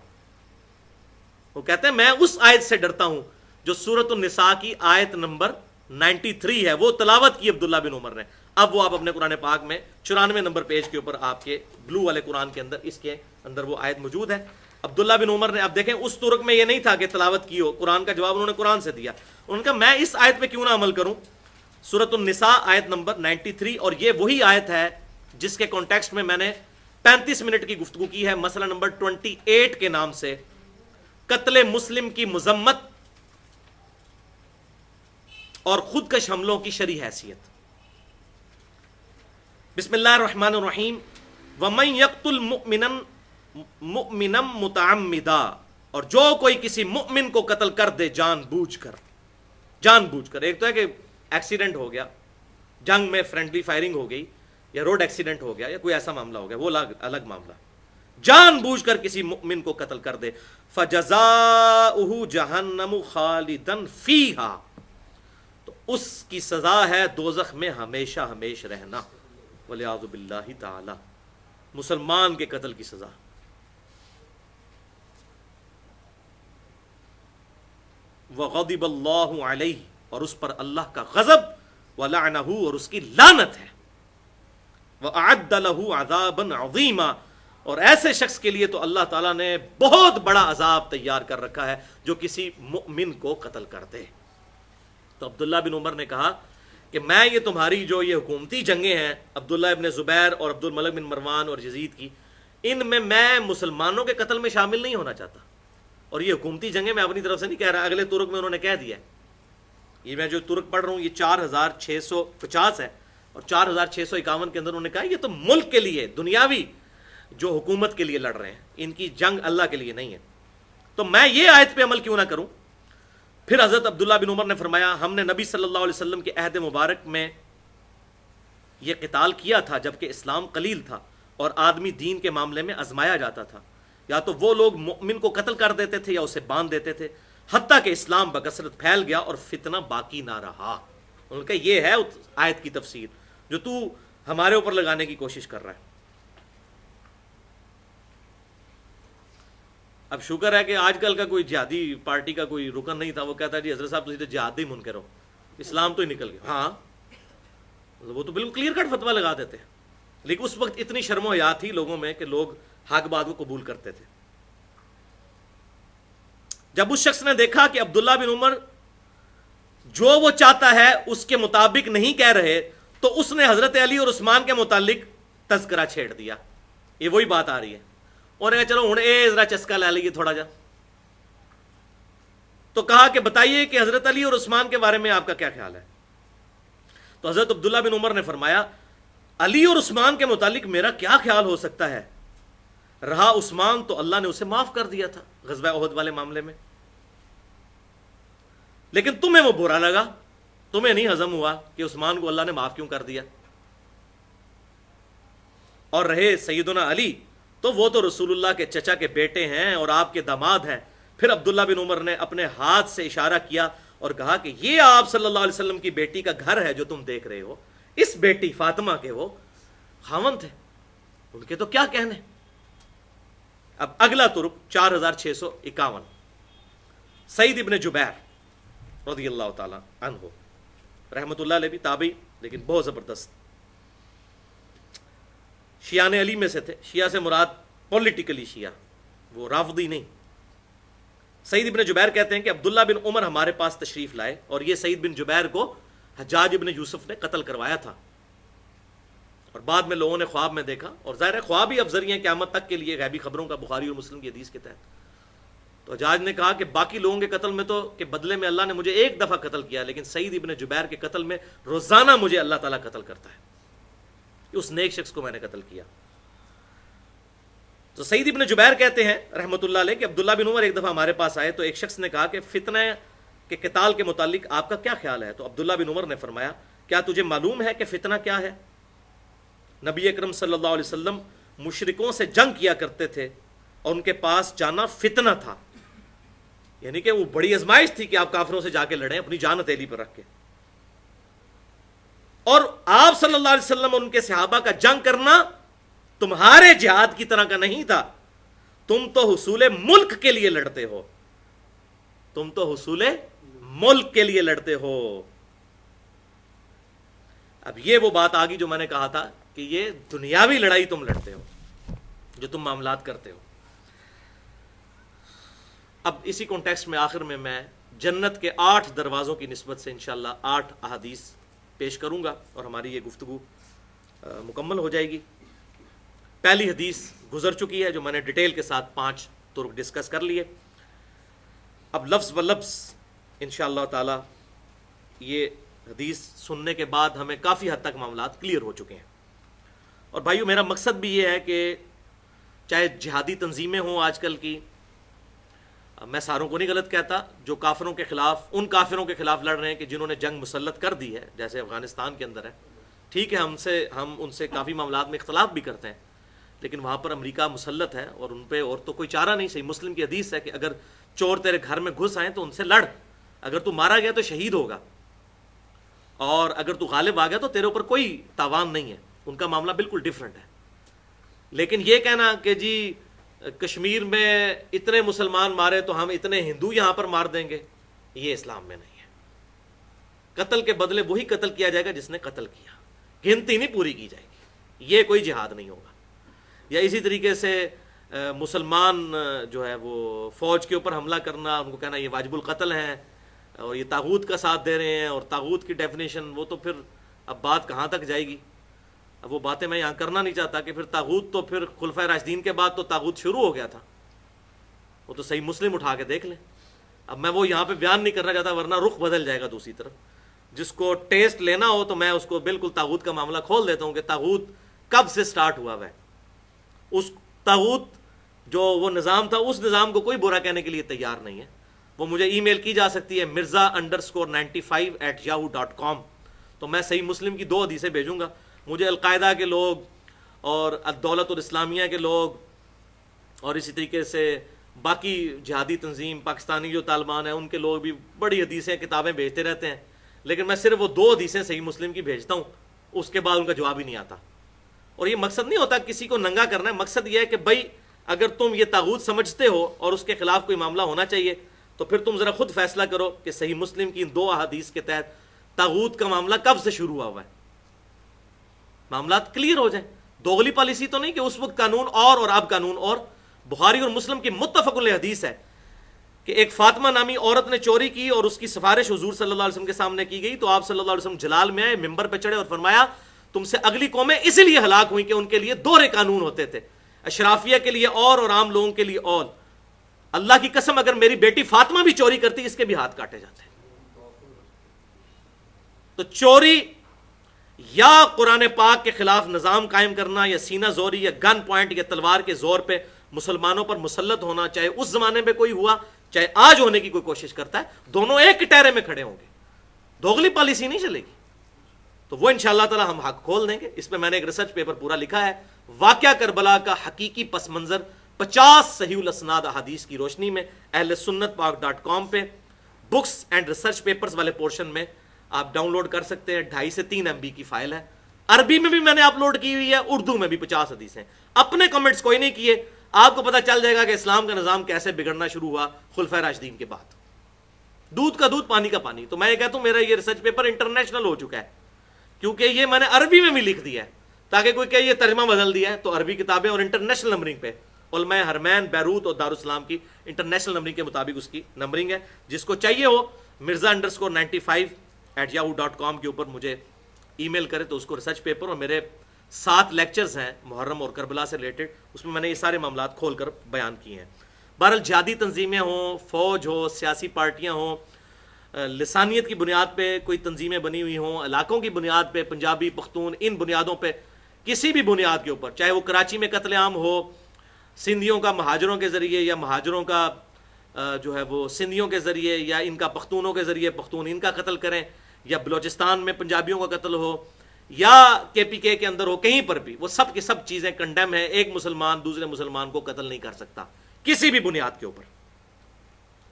وہ کہتے ہیں میں اس آیت سے ڈرتا ہوں جو سورۃ النساء کی آیت نمبر 93 ہے, وہ تلاوت کی عبداللہ بن عمر نے. اب وہ آپ اپنے قرآن پاک میں 94 نمبر پیج کے اوپر آپ کے بلو والے قرآن کے اندر, اس کے اندر وہ آیت موجود ہے. عبداللہ بن عمر نے, اب دیکھیں اس ترک میں یہ نہیں تھا کہ تلاوت کی ہو, قرآن کا جواب انہوں نے قرآن سے دیا. انہوں نے کہا میں اس آیت پہ کیوں نہ عمل کروں, سورۃ النساء آیت نمبر 93, اور یہ وہی آیت ہے جس کے کانٹیکسٹ میں نے 35 منٹ کی گفتگو کی ہے, مسئلہ نمبر 28 کے نام سے, قتل مسلم کی مذمت اور خودکش حملوں کی شرعی حیثیت. بسم اللہ الرحمن الرحیم. وَمَن يَقْتُلْ مُؤْمِنًا مُتَعَمِّدًا, اور جو کوئی کسی مؤمن کو قتل کر دے جان بوجھ کر. جان بوجھ کر, ایک تو ہے کہ ایکسیڈنٹ ہو گیا, جنگ میں فرینڈلی فائرنگ ہو گئی, یا روڈ ایکسیڈنٹ ہو گیا, یا کوئی ایسا معاملہ ہو گیا, وہ الگ معاملہ. جان بوجھ کر کسی مؤمن کو قتل کر دے, فَجَزَاؤُهُ جَهَنَّمُ خَالِدًا فِيهَا, تو اس کی سزا ہے دوزخ میں ہمیشہ ہمیش رہنا، والعیاذ باللہ تعالی، مسلمان کے قتل کی سزا۔ وغضب اللہ علیہ، اور اس پر اللہ کا غضب، ولعنہ، اور اس کی لعنت ہے، وأعد له عذابا عظیما، اور ایسے شخص کے لیے تو اللہ تعالیٰ نے بہت بڑا عذاب تیار کر رکھا ہے جو کسی مؤمن کو قتل کر دے۔ تو عبداللہ بن عمر نے کہا کہ میں یہ تمہاری جو یہ حکومتی جنگیں ہیں عبداللہ ابن زبیر اور عبد الملک بن مروان اور یزید کی، ان میں مسلمانوں کے قتل میں شامل نہیں ہونا چاہتا، اور یہ حکومتی جنگیں میں اپنی طرف سے نہیں کہہ رہا، اگلے ترک میں انہوں نے کہہ دیا ہے، یہ میں جو ترک پڑھ رہا ہوں یہ 4650 ہے، اور 4651 کے اندر انہوں نے کہا یہ تو ملک کے لیے، دنیاوی جو حکومت کے لیے لڑ رہے ہیں، ان کی جنگ اللہ کے لیے نہیں ہے، تو میں یہ آیت پہ عمل کیوں نہ کروں۔ پھر حضرت عبداللہ بن عمر نے فرمایا ہم نے نبی صلی اللہ علیہ وسلم کے عہد مبارک میں یہ قتال کیا تھا جبکہ اسلام قلیل تھا اور آدمی دین کے معاملے میں آزمایا جاتا تھا، یا تو وہ لوگ مؤمن کو قتل کر دیتے تھے یا اسے باندھ دیتے تھے، حتیٰ کہ اسلام بکثرت پھیل گیا اور فتنہ باقی نہ رہا۔ ان کا یہ ہے آیت کی تفسیر جو تو ہمارے اوپر لگانے کی کوشش کر رہا ہے۔ اب شکر ہے کہ آج کل کا کوئی جہادی پارٹی کا کوئی رکن نہیں تھا، وہ کہتا ہے جی حضرت صاحب تسی تو جہاد ہی منکر ہو، اسلام تو ہی نکل گیا۔ ہاں وہ تو بالکل کلیئر کٹ فتویٰ لگا دیتے ہیں، لیکن اس وقت اتنی شرم و حیا تھی لوگوں میں کہ لوگ حق بات کو قبول کرتے تھے۔ جب اس شخص نے دیکھا کہ عبداللہ بن عمر جو وہ چاہتا ہے اس کے مطابق نہیں کہہ رہے، تو اس نے حضرت علی اور عثمان کے متعلق تذکرہ چھیڑ دیا، یہ وہی بات آ رہی ہے، اور چلو ہوں اے ذرا چسکا لے لیے تھوڑا جا، تو کہا کہ بتائیے کہ حضرت علی اور عثمان کے بارے میں آپ کا کیا خیال ہے؟ تو حضرت عبداللہ بن عمر نے فرمایا علی اور عثمان کے متعلق میرا کیا خیال ہو سکتا ہے، رہا عثمان تو اللہ نے اسے معاف کر دیا تھا غزوہ احد والے معاملے میں، لیکن تمہیں وہ برا لگا، تمہیں نہیں ہضم ہوا کہ عثمان کو اللہ نے معاف کیوں کر دیا، اور رہے سیدنا علی تو وہ تو رسول اللہ کے چچا کے بیٹے ہیں اور آپ کے داماد ہیں۔ پھر عبداللہ بن عمر نے اپنے ہاتھ سے اشارہ کیا اور کہا کہ یہ آپ صلی اللہ علیہ وسلم کی بیٹی کا گھر ہے جو تم دیکھ رہے ہو، اس بیٹی فاطمہ کے وہ خاوند تھے، ان کے تو کیا کہنے۔ اب اگلا ترک 4651، سعید ابن جبیر رضی اللہ تعالی عنہ رحمۃ اللہ علیہ، بھی تابعی لیکن بہت زبردست، شیعان علی میں سے تھے، شیعہ سے مراد پولیٹیکلی شیعہ، وہ رافضی نہیں۔ سعید ابن جبیر کہتے ہیں کہ عبداللہ بن عمر ہمارے پاس تشریف لائے، اور یہ سعید بن جبیر کو حجاج ابن یوسف نے قتل کروایا تھا، اور بعد میں لوگوں نے خواب میں دیکھا، اور ظاہر ہے خواب ہی اب ذریعہ قیامت تک کے لیے غیبی خبروں کا، بخاری اور مسلم کی حدیث کے تحت۔ تو حجاج نے کہا کہ باقی لوگوں کے قتل میں تو کہ بدلے میں اللہ نے مجھے ایک دفعہ قتل کیا، لیکن سعید ابن جبیر کے قتل میں روزانہ مجھے اللہ تعالیٰ قتل کرتا ہے، اس نیک شخص کو میں نے قتل کیا۔ تو سعید ابن جبیر کہتے ہیں رحمۃ اللہ علیہ کہ عبداللہ بن عمر ایک دفعہ ہمارے پاس آئے تو ایک شخص نے کہا کہ فتنہ کے قتال کے متعلق آپ کا کیا خیال ہے؟ تو عبداللہ بن عمر نے فرمایا کیا تجھے معلوم ہے کہ فتنہ کیا ہے؟ نبی اکرم صلی اللہ علیہ وسلم مشرکوں سے جنگ کیا کرتے تھے اور ان کے پاس جانا فتنہ تھا، یعنی کہ وہ بڑی آزمائش تھی کہ آپ کافروں سے جا کے لڑیں اپنی جان ہتھیلی پر رکھ کے، اور آپ صلی اللہ علیہ وسلم اور ان کے صحابہ کا جنگ کرنا تمہارے جہاد کی طرح کا نہیں تھا، تم تو حصول ملک کے لیے لڑتے ہو، تم تو حصول ملک کے لیے لڑتے ہو۔ اب یہ وہ بات آ گئی جو میں نے کہا تھا کہ یہ دنیاوی لڑائی تم لڑتے ہو جو تم معاملات کرتے ہو۔ اب اسی کانٹیکسٹ میں آخر میں جنت کے 8 دروازوں کی نسبت سے انشاءاللہ 8 احادیث پیش کروں گا اور ہماری یہ گفتگو مکمل ہو جائے گی۔ پہلی حدیث گزر چکی ہے جو میں نے ڈیٹیل کے ساتھ 5 طرق ڈسکس کر لیے، اب لفظ و لفظ انشاءاللہ تعالی یہ حدیث سننے کے بعد ہمیں کافی حد تک معاملات کلیئر ہو چکے ہیں۔ اور بھائیو میرا مقصد بھی یہ ہے کہ چاہے جہادی تنظیمیں ہوں آج کل کی، میں ساروں کو نہیں غلط کہتا، جو کافروں کے خلاف، ان کافروں کے خلاف لڑ رہے ہیں کہ جنہوں نے جنگ مسلط کر دی ہے جیسے افغانستان کے اندر ہے، ٹھیک ہے ہم ان سے کافی معاملات میں اختلاف بھی کرتے ہیں، لیکن وہاں پر امریکہ مسلط ہے اور ان پہ اور تو کوئی چارہ نہیں۔ صحیح مسلم کی حدیث ہے کہ اگر چور تیرے گھر میں گھس آئیں تو ان سے لڑ، اگر تو مارا گیا تو شہید ہوگا۔ اور اگر تو غالب آ گیا تو تیرے اوپر کوئی تاوان نہیں ہے. ان کا معاملہ بالکل ڈیفرنٹ ہے. لیکن یہ کہنا کہ جی کشمیر میں اتنے مسلمان مارے تو ہم اتنے ہندو یہاں پر مار دیں گے، یہ اسلام میں نہیں ہے. قتل کے بدلے وہی قتل کیا جائے گا جس نے قتل کیا، گنتی نہیں پوری کی جائے گی. یہ کوئی جہاد نہیں ہوگا. یا اسی طریقے سے مسلمان جو ہے وہ فوج کے اوپر حملہ کرنا، ان کو کہنا یہ واجب القتل ہیں اور یہ طاغوت کا ساتھ دے رہے ہیں، اور طاغوت کی ڈیفینیشن وہ تو پھر اب بات کہاں تک جائے گی. اب وہ باتیں میں یہاں کرنا نہیں چاہتا کہ پھر طاغوت تو پھر خلفائے راشدین کے بعد تو طاغوت شروع ہو گیا تھا. وہ تو صحیح مسلم اٹھا کے دیکھ لیں. اب میں وہ یہاں پہ بیان نہیں کرنا چاہتا ورنہ رخ بدل جائے گا دوسری طرف. جس کو ٹیسٹ لینا ہو تو میں اس کو بالکل طاغوت کا معاملہ کھول دیتا ہوں کہ طاغوت کب سے سٹارٹ ہوا ہے. اس طاغوت جو وہ نظام تھا اس نظام کو کوئی برا کہنے کے لیے تیار نہیں ہے. وہ مجھے ای میل کی جا سکتی ہے mirza_95@yahoo.com. تو میں صحیح مسلم کی 2 حدیثیں بھیجوں گا. مجھے القاعدہ کے لوگ اور الدولت الاسلامیہ کے لوگ اور اسی طریقے سے باقی جہادی تنظیم پاکستانی جو طالبان ہیں ان کے لوگ بھی بڑی حدیثیں کتابیں بھیجتے رہتے ہیں، لیکن میں صرف وہ 2 حدیثیں صحیح مسلم کی بھیجتا ہوں، اس کے بعد ان کا جواب ہی نہیں آتا. اور یہ مقصد نہیں ہوتا کسی کو ننگا کرنا ہے، مقصد یہ ہے کہ بھائی اگر تم یہ طاغوت سمجھتے ہو اور اس کے خلاف کوئی معاملہ ہونا چاہیے تو پھر تم ذرا خود فیصلہ کرو کہ صحیح مسلم کی ان 2 احادیث کے تحت طاغوت کا معاملہ کب سے شروع ہوا ہے. معاملات کلیئر ہو جائیں. دوغلی پالیسی تو نہیں کہ اس وقت قانون اور اب قانون اور. بخاری اور مسلم کی متفق علیہ حدیث ہے کہ ایک فاطمہ نامی عورت نے چوری کی اور اس کی سفارش حضور صلی اللہ علیہ وسلم کے سامنے کی گئی تو آپ صلی اللہ علیہ وسلم جلال میں آئے، ممبر پہ چڑھے اور فرمایا تم سے اگلی قومیں اسی لیے ہلاک ہوئی کہ ان کے لیے 2 قانون ہوتے تھے، اشرافیہ کے لیے اور عام لوگوں کے لیے اور. اللہ کی قسم اگر میری بیٹی فاطمہ بھی چوری کرتی اس کے بھی ہاتھ کاٹے جاتے ہیں. تو چوری یا قرآن پاک کے خلاف نظام قائم کرنا یا سینہ زوری یا گن پوائنٹ یا تلوار کے زور پہ مسلمانوں پر مسلط ہونا، چاہے اس زمانے میں کوئی ہوا چاہے آج ہونے کی کوئی کوشش کرتا ہے، دونوں ایک کٹہرے میں کھڑے ہوں گے. دوغلی پالیسی نہیں چلے گی. تو وہ انشاءاللہ تعالی ہم حق کھول دیں گے. اس پہ میں نے ایک ریسرچ پیپر پورا لکھا ہے، واقعہ کربلا کا حقیقی پس منظر 50 صحیح الاسناد احادیث کی روشنی میں. اہل سنت پاک.com پہ بکس اینڈ ریسرچ پیپرز والے پورشن میں آپ ڈاؤن لوڈ کر سکتے ہیں. 2.5 سے 3 MB کی فائل ہے. عربی میں بھی میں نے اپلوڈ کی ہوئی ہے، اردو میں بھی 50 حدیثیں. اپنے کمنٹس کوئی نہیں کیے. آپ کو پتہ چل جائے گا کہ اسلام کا نظام کیسے بگڑنا شروع ہوا خلفائے راشدین کے بعد. دودھ کا دودھ پانی کا پانی. تو میں یہ کہتا ہوں میرا یہ ریسرچ پیپر انٹرنیشنل ہو چکا ہے کیونکہ یہ میں نے عربی میں بھی لکھ دیا ہے تاکہ کوئی کہ یہ ترجمہ بدل دیا ہے. تو عربی کتابیں اور انٹرنیشنل نمبرنگ پہ علماء حرمین بیروت اور دارالاسلام کی انٹرنیشنل نمبرنگ کے مطابق اس کی نمبرنگ ہے. جس کو چاہیے ہو mirza_95@yahoo.com کے اوپر مجھے ای میل کرے تو اس کو ریسرچ پیپر اور میرے 7 لیکچرز ہیں محرم اور کربلا سے ریلیٹڈ، اس میں میں نے یہ سارے معاملات کھول کر بیان کیے ہیں. بہرحال جہادی تنظیمیں ہوں، فوج ہو، سیاسی پارٹیاں ہوں، لسانیت کی بنیاد پہ کوئی تنظیمیں بنی ہوئی ہوں، علاقوں کی بنیاد پہ پنجابی پختون، ان بنیادوں پہ کسی بھی بنیاد کے اوپر، چاہے وہ کراچی میں قتل عام ہو سندھیوں کا مہاجروں کے ذریعے یا مہاجروں کا جو ہے وہ سندھیوں کے ذریعے یا ان کا پختونوں کے ذریعے پختون ان کا قتل کریں، یا بلوچستان میں پنجابیوں کا قتل ہو یا KPK کے اندر ہو، کہیں پر بھی وہ سب کی سب چیزیں کنڈیم ہیں. ایک مسلمان دوسرے مسلمان کو قتل نہیں کر سکتا کسی بھی بنیاد کے اوپر،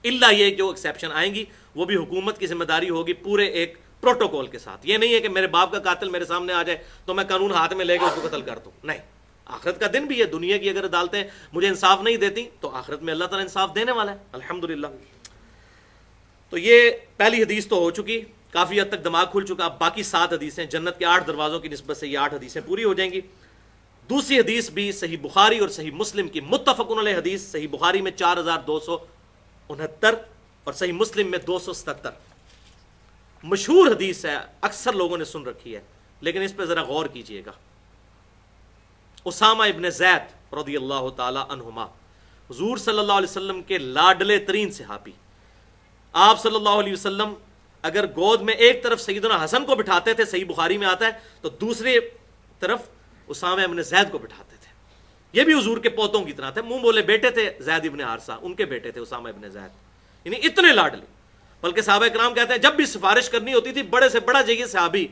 الا یہ جو ایکسیپشن آئیں گی وہ بھی حکومت کی ذمہ داری ہوگی پورے ایک پروٹوکول کے ساتھ. یہ نہیں ہے کہ میرے باپ کا قاتل میرے سامنے آ جائے تو میں قانون ہاتھ میں لے کے اس کو قتل کر دوں. نہیں، آخرت کا دن بھی ہے. دنیا کی اگر عدالتیں مجھے انصاف نہیں دیتی تو آخرت میں اللہ تعالیٰ انصاف دینے والا ہے الحمدللہ. تو یہ پہلی حدیث تو ہو چکی، کافی حد تک دماغ کھل چکا. اب باقی 7 حدیثیں جنت کے 8 دروازوں کی نسبت سے یہ 8 حدیثیں پوری ہو جائیں گی. دوسری حدیث بھی صحیح بخاری اور صحیح مسلم کی متفق علیہ حدیث، صحیح بخاری میں 4269 اور صحیح مسلم میں 277. مشہور حدیث ہے، اکثر لوگوں نے سن رکھی ہے لیکن اس پہ ذرا غور کیجئے گا. اسامہ ابن زید رضی اللہ تعالی عنہما حضور صلی اللہ علیہ وسلم کے لاڈلے ترین صحابی. آپ صلی اللہ علیہ وسلم اگر گود میں ایک طرف سیدنا حسن کو بٹھاتے تھے، صحیح بخاری میں آتا ہے، تو دوسری طرف اسامہ ابن زید کو بٹھاتے تھے. یہ بھی حضور کے پوتوں کی طرح تھے، منہ بولے بیٹے تھے. زید ابن حارثہ ان کے بیٹے تھے اسامہ ابن زید، یعنی اتنے لاڈلے. بلکہ صحابہ کرام کہتے ہیں جب بھی سفارش کرنی ہوتی تھی بڑے سے بڑا جگہ صحابی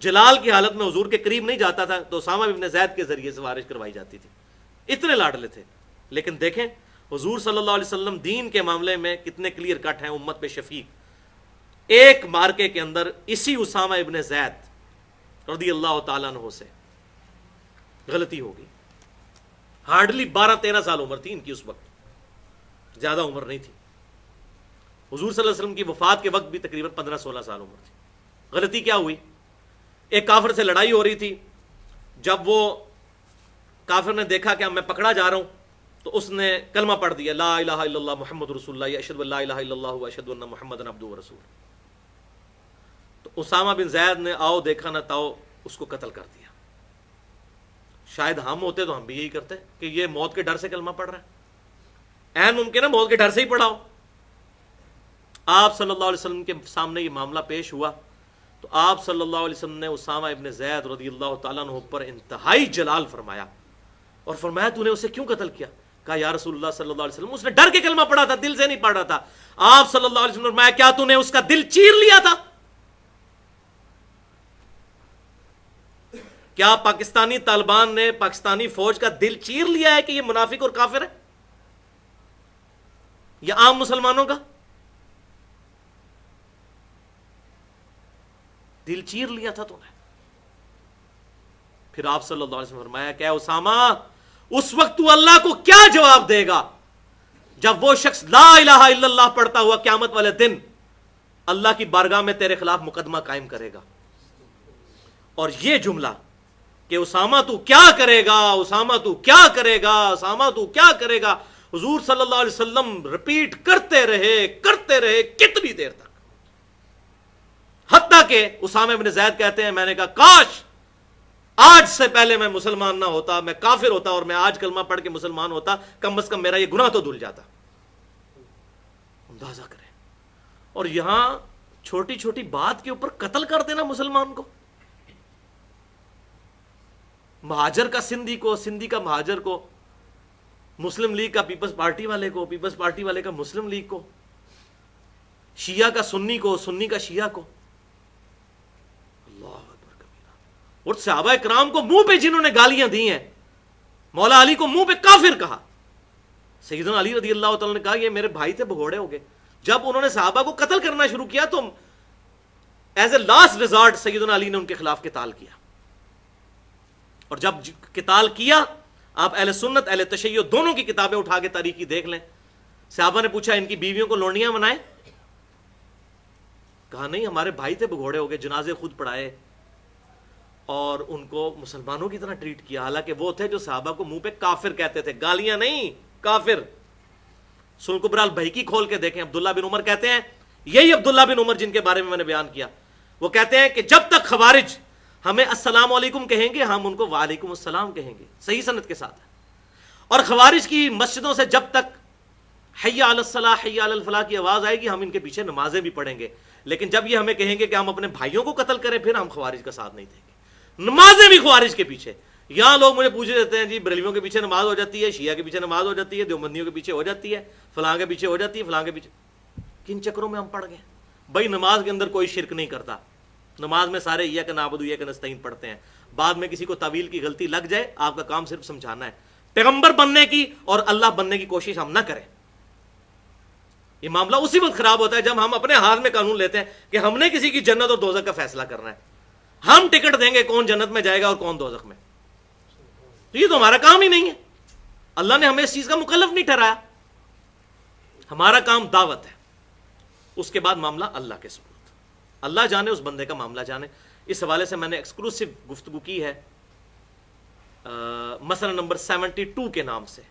جلال کی حالت میں حضور کے قریب نہیں جاتا تھا تو اسامہ ابن زید کے ذریعے سفارش کروائی جاتی تھی. اتنے لاڈلے تھے. لیکن دیکھیں حضور صلی اللہ علیہ وسلم دین کے معاملے میں کتنے کلیئر کٹ ہیں، امت پہ شفیق. ایک مارکے کے اندر اسی اسامہ ابن زید رضی اللہ تعالیٰ عنہ سے غلطی ہو گئی. ہارڈلی 12-13 سال عمر تھی ان کی اس وقت، زیادہ عمر نہیں تھی. حضور صلی اللہ علیہ وسلم کی وفات کے وقت بھی تقریباً 15-16 سال عمر تھی. غلطی کیا ہوئی؟ ایک کافر سے لڑائی ہو رہی تھی. جب وہ کافر نے دیکھا کہ میں پکڑا جا رہا ہوں تو اس نے کلمہ پڑھ دیا، لا الہ الا اللہ محمد رسول اللہ، اشہد ان لا الہ الا اللہ واشہد ان محمدًا عبدہ ورسولہ. تو اسامہ بن زید نے آؤ دیکھا نہ تاؤ اس کو قتل کر دیا. شاید ہم ہوتے تو ہم بھی یہی کرتے کہ یہ موت کے ڈر سے کلمہ پڑھ رہا ہے، عین ممکن ہے موت کے ڈر سے ہی پڑھا ہو. آپ صلی اللہ علیہ وسلم کے سامنے یہ معاملہ پیش ہوا تو آپ صلی اللہ علیہ وسلم نے اسامہ ابن زید رضی اللہ تعالیٰ عنہ پر انتہائی جلال فرمایا اور فرمایا تو نے اسے کیوں قتل کیا؟ کہا یا رسول اللہ صلی اللہ علیہ وسلم اس نے ڈر کے کلمہ پڑھا تھا، دل سے نہیں پڑھ رہا تھا. آپ صلی اللہ علیہ وسلم نے فرمایا کیا تو نے اس کا دل چیر لیا تھا؟ کیا پاکستانی طالبان نے پاکستانی فوج کا دل چیر لیا ہے کہ یہ منافق اور کافر ہے؟ یا عام مسلمانوں کا دل چیر لیا تھا تو نے؟ پھر آپ صلی اللہ علیہ وسلم نے فرمایا کہ اسامہ اس وقت تو اللہ کو کیا جواب دے گا جب وہ شخص لا الہ الا اللہ پڑھتا ہوا قیامت والے دن اللہ کی بارگاہ میں تیرے خلاف مقدمہ قائم کرے گا. اور یہ جملہ کہ اسامہ تو کیا کرے گا، اسامہ تو کیا کرے گا، اسامہ تو کیا کرے گا، حضور صلی اللہ علیہ وسلم ریپیٹ کرتے رہے کتنی دیر تک، حتیٰ کہ اسامہ بن زید کہتے ہیں میں نے کہا کاش آج سے پہلے میں مسلمان نہ ہوتا، میں کافر ہوتا اور میں آج کلمہ پڑھ کے مسلمان ہوتا، کم از کم میرا یہ گناہ تو دھل جاتا. اندازہ کریں. اور یہاں چھوٹی چھوٹی بات کے اوپر قتل کر دینا مسلمان کو. مہاجر کا سندھی کو، سندھی کا مہاجر کو، مسلم لیگ کا پیپلز پارٹی والے کو، پیپلز پارٹی والے کا مسلم لیگ کو، شیعہ کا سنی کو، سنی کا شیعہ کو. اللہ اکبر کبیرہ. اور صحابہ کرام کو منہ پہ جنہوں نے گالیاں دی ہیں، مولا علی کو منہ پہ کافر کہا. سیدنا علی رضی اللہ تعالیٰ نے کہا یہ میرے بھائی تھے بھگوڑے ہو گئے. جب انہوں نے صحابہ کو قتل کرنا شروع کیا تو ایز اے لاسٹ ریزارٹ سیدنا علی نے ان کے خلاف قتال کیا. اور جب قتال کیا، آپ اہل سنت اہل تشیع دونوں کی کتابیں اٹھا کے تاریخی دیکھ لیں. صحابہ نے پوچھا ان کی بیویوں کو لونڈیاں بنائے؟ کہا نہیں، ہمارے بھائی تھے بھگوڑے ہو گئے، جنازے خود پڑھائے اور ان کو مسلمانوں کی طرح ٹریٹ کیا، حالانکہ وہ تھے جو صحابہ کو منہ پہ کافر کہتے تھے، گالیاں نہیں، کافر. سنن کبری البیہقی کھول کے دیکھیں. عبداللہ بن عمر کہتے ہیں، یہی عبداللہ بن عمر جن کے بارے میں نے بیان کیا، وہ کہتے ہیں کہ جب تک خوارج ہمیں السلام علیکم کہیں گے ہم ان کو وعلیکم السلام کہیں گے، صحیح سند کے ساتھ. اور خوارج کی مسجدوں سے جب تک حی علی الصلاح حی علی الفلاح کی آواز آئے گی ہم ان کے پیچھے نمازیں بھی پڑھیں گے، لیکن جب یہ ہمیں کہیں گے کہ ہم اپنے بھائیوں کو قتل کریں پھر ہم خوارج کا ساتھ نہیں دیں گے. نمازیں بھی خوارج کے پیچھے. یہاں لوگ مجھے پوچھ دیتے ہیں جی بریلویوں کے پیچھے نماز ہو جاتی ہے، شیعہ کے پیچھے نماز ہو جاتی ہے، دیوبندیوں کے پیچھے ہو جاتی ہے، فلاں کے پیچھے ہو جاتی ہے، فلاں کے پیچھے. کن چکروں میں ہم پڑ گئے؟ بھائی نماز کے اندر کوئی شرک نہیں کرتا، نماز میں سارے ایاک نعبد و ایاک نستعین پڑھتے ہیں. بعد میں کسی کو تعویل کی غلطی لگ جائے آپ کا کام صرف سمجھانا ہے. پیغمبر بننے کی اور اللہ بننے کی کوشش ہم نہ کریں. یہ معاملہ اسی وقت خراب ہوتا ہے جب ہم اپنے ہاتھ میں قانون لیتے ہیں کہ ہم نے کسی کی جنت اور دوزخ کا فیصلہ کرنا ہے. ہم ٹکٹ دیں گے کون جنت میں جائے گا اور کون دوزخ میں. تو یہ تو ہمارا کام ہی نہیں ہے. اللہ نے ہمیں اس چیز کا مکلف نہیں ٹھہرایا. ہمارا کام دعوت ہے، اس کے بعد معاملہ اللہ کے سپرد. اللہ جانے اس بندے کا معاملہ جانے. اس حوالے سے میں نے ایکسکلوسیو گفتگو کی ہے مسئلہ نمبر 72 کے نام سے.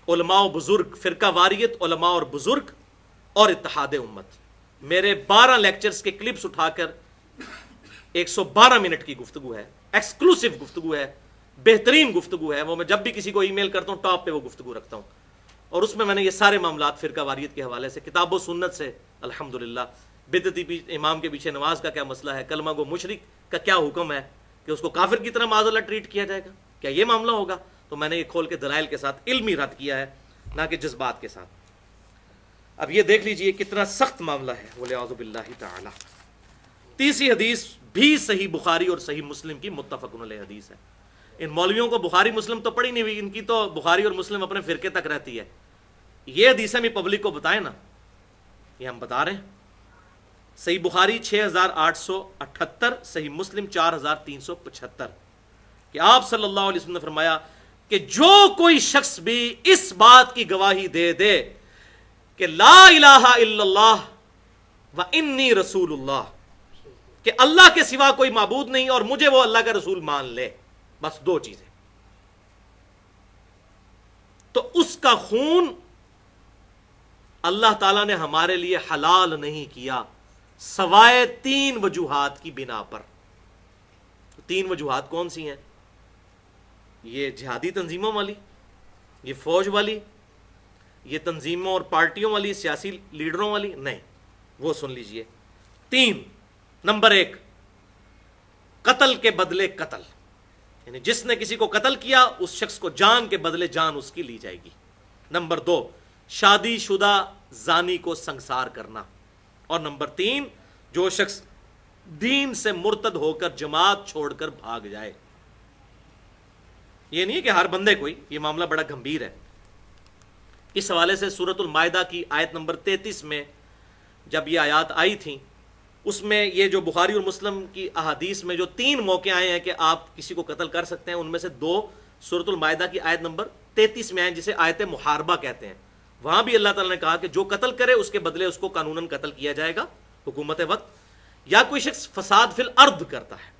علماء و بزرگ، فرقہ واریت، علماء اور بزرگ اور اتحاد امت. میرے 12 لیکچرز کے کلپس اٹھا کر 112 منٹ کی گفتگو ہے، ایکسکلوسیو گفتگو ہے، بہترین گفتگو ہے. وہ میں جب بھی کسی کو ای میل کرتا ہوں ٹاپ پہ وہ گفتگو رکھتا ہوں، اور اس میں نے یہ سارے معاملات فرقہ واریت کے حوالے سے کتاب و سنت سے الحمدللہ، بدعتی امام کے پیچھے نماز کا کیا مسئلہ ہے، کلمہ گو مشرک کا کیا حکم ہے کہ اس کو کافر کی طرح معاذ اللہ ٹریٹ کیا جائے گا، کیا یہ معاملہ ہوگا؟ تو میں نے یہ کھول کے دلائل کے ساتھ علمی رد کیا ہے، نہ کہ جذبات کے ساتھ. اب یہ دیکھ لیجئے کتنا سخت معاملہ ہے. وَلِعَوْذُ بِاللَّهِ تعالی. تیسری حدیث بھی صحیح بخاری اور صحیح مسلم کی متفق علیہ حدیث ہے. ان مولویوں کو بخاری مسلم تو پڑھی نہیں ہوئی، ان کی تو بخاری اور مسلم اپنے فرقے تک رہتی ہے. یہ حدیثیں بھی پبلک کو بتائیں نا. یہ ہم بتا رہے ہیں. صحیح بخاری 6878, صحیح مسلم 4375, کہ آپ صلی اللہ علیہ وسلم نے فرمایا کہ جو کوئی شخص بھی اس بات کی گواہی دے دے کہ لا الہ الا اللہ و انی رسول اللہ، کہ اللہ کے سوا کوئی معبود نہیں اور مجھے وہ اللہ کا رسول مان لے، بس دو چیزیں، تو اس کا خون اللہ تعالیٰ نے ہمارے لیے حلال نہیں کیا سوائے 3 وجوہات کی بنا پر. 3 وجوہات کون سی ہیں؟ یہ جہادی تنظیموں والی، یہ فوج والی، یہ تنظیموں اور پارٹیوں والی، سیاسی لیڈروں والی نہیں، وہ سن لیجئے. 3. نمبر 1، قتل کے بدلے قتل، یعنی جس نے کسی کو قتل کیا اس شخص کو جان کے بدلے جان اس کی لی جائے گی. نمبر 2، شادی شدہ زانی کو سنگسار کرنا. اور نمبر 3، جو شخص دین سے مرتد ہو کر جماعت چھوڑ کر بھاگ جائے. یہ نہیں ہے کہ ہر بندے کوئی، یہ معاملہ بڑا گمبھیر ہے. اس حوالے سے سورۃ المائدہ کی آیت نمبر 33 میں جب یہ آیات آئی تھیں، اس میں یہ جو بخاری اور مسلم کی احادیث میں جو 3 موقع آئے ہیں کہ آپ کسی کو قتل کر سکتے ہیں، ان میں سے 2 سورۃ المائدہ کی آیت نمبر 33 میں آئے جسے آیت محاربہ کہتے ہیں. وہاں بھی اللہ تعالیٰ نے کہا کہ جو قتل کرے اس کے بدلے اس کو قانوناً قتل کیا جائے گا حکومت وقت، یا کوئی شخص فساد فی الارض کرتا ہے.